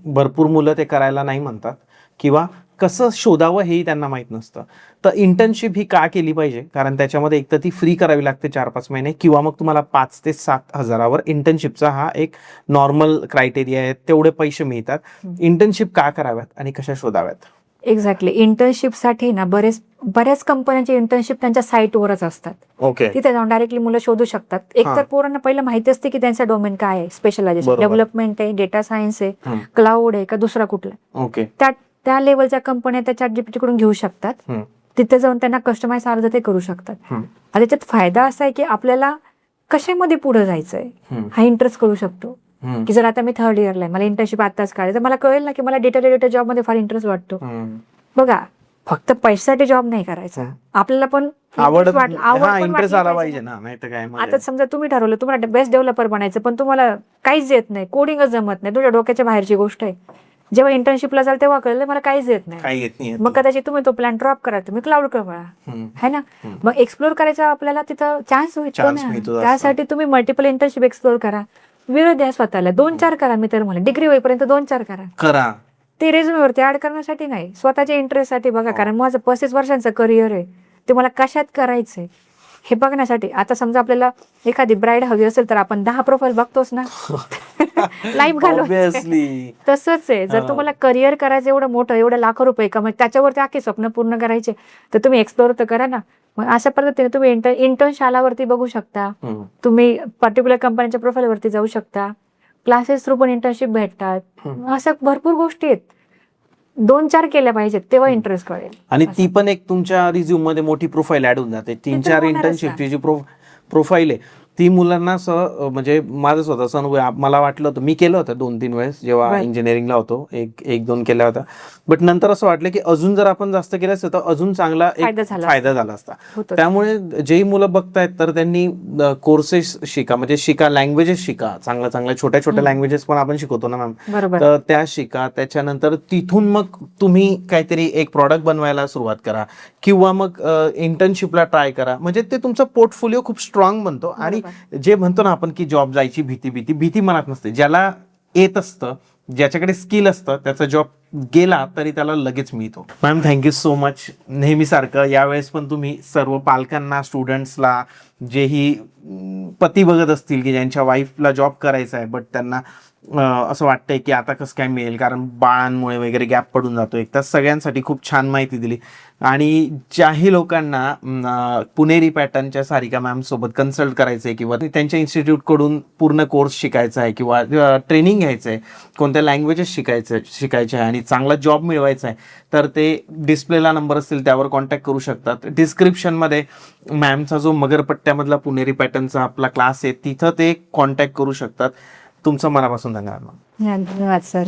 भरपूर मुलं ते करायला नाही म्हणतात, किंवा कसं शोधावं हेही त्यांना माहित नसतं. तर इंटर्नशिप ही का केली पाहिजे? कारण त्याच्यामध्ये एक तर ती फ्री करावी लागते 4-5 महिने, किंवा मग तुम्हाला 5 ते 7 हजारावर इंटर्नशिपचा हा एक नॉर्मल क्रायटेरिया आहे, तेवढे पैसे मिळतात. इंटर्नशिप का कराव्यात आणि कशा शोधाव्यात? एक्झॅक्टली. इंटर्नशिपसाठी ना बऱ्याच कंपन्यांची इंटर्नशिप त्यांच्या साईटवरच असतात. ओके. तिथे जाऊन डायरेक्टली मुलं शोधू शकतात. एक तर पोरांना पहिलं माहिती असते की त्यांचा डोमेन काय आहे, स्पेशलायझेशन, डेव्हलपमेंट आहे, डेटा सायन्स आहे, क्लाउड आहे, का दुसरा कुठला. ओके. त्या लेवलच्या कंपन्या त्या ChatGPT कडून घेऊ शकतात. तिथे जाऊन त्यांना कस्टमाइज अर्ज ते करू शकतात. आणि त्याच्यात फायदा असा आहे की आपल्याला कशामध्ये पुढे जायचंय हा इंटरेस्ट कळू शकतो. की जर आता मी 3rd इयरला आहे, मला इंटर्नशिप आताच काढायचं, तर मला कळेल ना की मला डेटा रिलेटेड जॉब मध्ये फार इंटरेस्ट वाटतो. बघा, फक्त पैशासाठी जॉब नाही करायचा, आपल्याला पण आवड इंटरेस्ट आला पाहिजे ना, नाही तर काय. आता समजा तुम्ही ठरवलं तुम्हाला बेस्ट डेव्हलपर बनायचं, पण तुम्हाला काहीच येत नाही, कोडिंगच जमत नाही, तुमच्या डोक्याच्या बाहेरची गोष्ट आहे. जेव्हा इंटर्नशिपला जाल तेव्हा कळलं मला काहीच येत नाही, मग कदाचित तुम्ही तो प्लॅन ड्रॉप करा, तुम्ही क्लाउड करा, है ना. मग एक्सप्लोर करायचा आपल्याला तिथं चान्स मिळतो ना. त्यासाठी तुम्ही मल्टिपल इंटर्नशिप एक्सप्लोर करा, वेळ द्या स्वतःला. 2-4 करा, मी तर मला डिग्री होईपर्यंत 2-4 करा. ते रेझ्युमेवरती ऍड करण्यासाठी नाही, स्वतःच्या इंटरेस्टसाठी बघा. कारण माझं 35 वर्षांचं करिअर आहे, ते मला कशात करायचंय हे बघण्यासाठी आता समजा आपल्याला एखादी ब्राईड हवी असेल तर आपण 10 प्रोफाईल बघतोच ना. लाईव्ह घालवायचं. ऑब्विसली. तसंच आहे, जर तुम्हाला करिअर करायचं एवढं मोठं, एवढं लाखो रुपये कमाय, त्याच्यावरती आखी स्वप्न पूर्ण करायचे, तर तुम्ही एक्सप्लोर तर करा ना. मग अशा पद्धतीने तुम्ही इंटर्न शालावरती बघू शकता, तुम्ही पर्टिक्युलर कंपनीच्या प्रोफाईलवरती जाऊ शकता, क्लासेस थ्रू पण इंटर्नशिप भेटतात. अशा भरपूर गोष्टी आहेत. 2-4 केल्या पाहिजेत, तेव्हा इंटरेस्ट कळेल. आणि ती पण एक तुमच्या रिझ्यूम मध्ये मोठी प्रोफाईल ऍड होऊन जाते. 3-4 होणारच ना. इंटर्नशिपची जी प्रोफाईल आहे ती मुलांना म्हणजे माझं स्वतःचा अनुभव आहे. मला वाटलं होतं, मी केलं होतं 2-3 वेळेस जेव्हा Right. इंजिनिअरिंगला होतो, 1-2 केल्या होत्या. बट नंतर असं वाटलं की अजून जर आपण जास्त केलं असतं तर अजून चांगला एक फायदा झाला असता. होतं. त्यामुळे जेही मुलं बघतायत तर त्यांनी कोर्सेस शिका, म्हणजे लँग्वेजेस शिका, चांगल्या छोट्या लँग्वेजेस पण आपण शिकवतो ना मॅम, बरोबर. तर त्या शिका. त्याच्यानंतर तिथून मग तुम्ही काहीतरी एक प्रॉडक्ट बनवायला सुरुवात करा किंवा मग इंटर्नशिपला ट्राय करा. म्हणजे ते तुमचा पोर्टफोलिओ खूप स्ट्रॉंग बनतो. आणि जे म्हणतो ना आपण की जॉब जायची भीती मनात नसते. ज्याला येत असतं, ज्याच्याकडे स्किल असतं, त्याचा जॉब गेला तरी त्याला लगेच मिळतो. Ma'am thank you so much. नेहमीसारखं यावेळेस पण तुम्ही सर्व पालकांना, स्टुडंट्सला, जेही पती बघत असतील की ज्यांच्या वाईफला जॉब करायचा आहे बट त्यांना असं वाटतंय की आता कसं काय मिळेल, कारण बाळांमुळे वगैरे गॅप पडून जातो, एक तर सगळ्यांसाठी खूप छान माहिती दिली. आणि ज्याही लोकांना पुणेरी पॅटर्नच्या सारिका मॅम सोबत कन्सल्ट करायचं आहे किंवा त्यांच्या इन्स्टिट्यूटकडून पूर्ण कोर्स शिकायचा आहे किंवा ट्रेनिंग घ्यायचं आहे, कोणत्या लँग्वेजेस शिकायचे आहे आणि चांगला जॉब मिळवायचा आहे, तर ते डिस्प्लेला नंबर असतील त्यावर कॉन्टॅक्ट करू शकतात. डिस्क्रिप्शनमध्ये मॅमचा जो मगरपट्ट्यामधला पुणेरी पॅटर्नचा आपला क्लास आहे तिथं ते कॉन्टॅक्ट करू शकतात. तुमचं मनापासून धन्यवाद. धन्यवाद सर.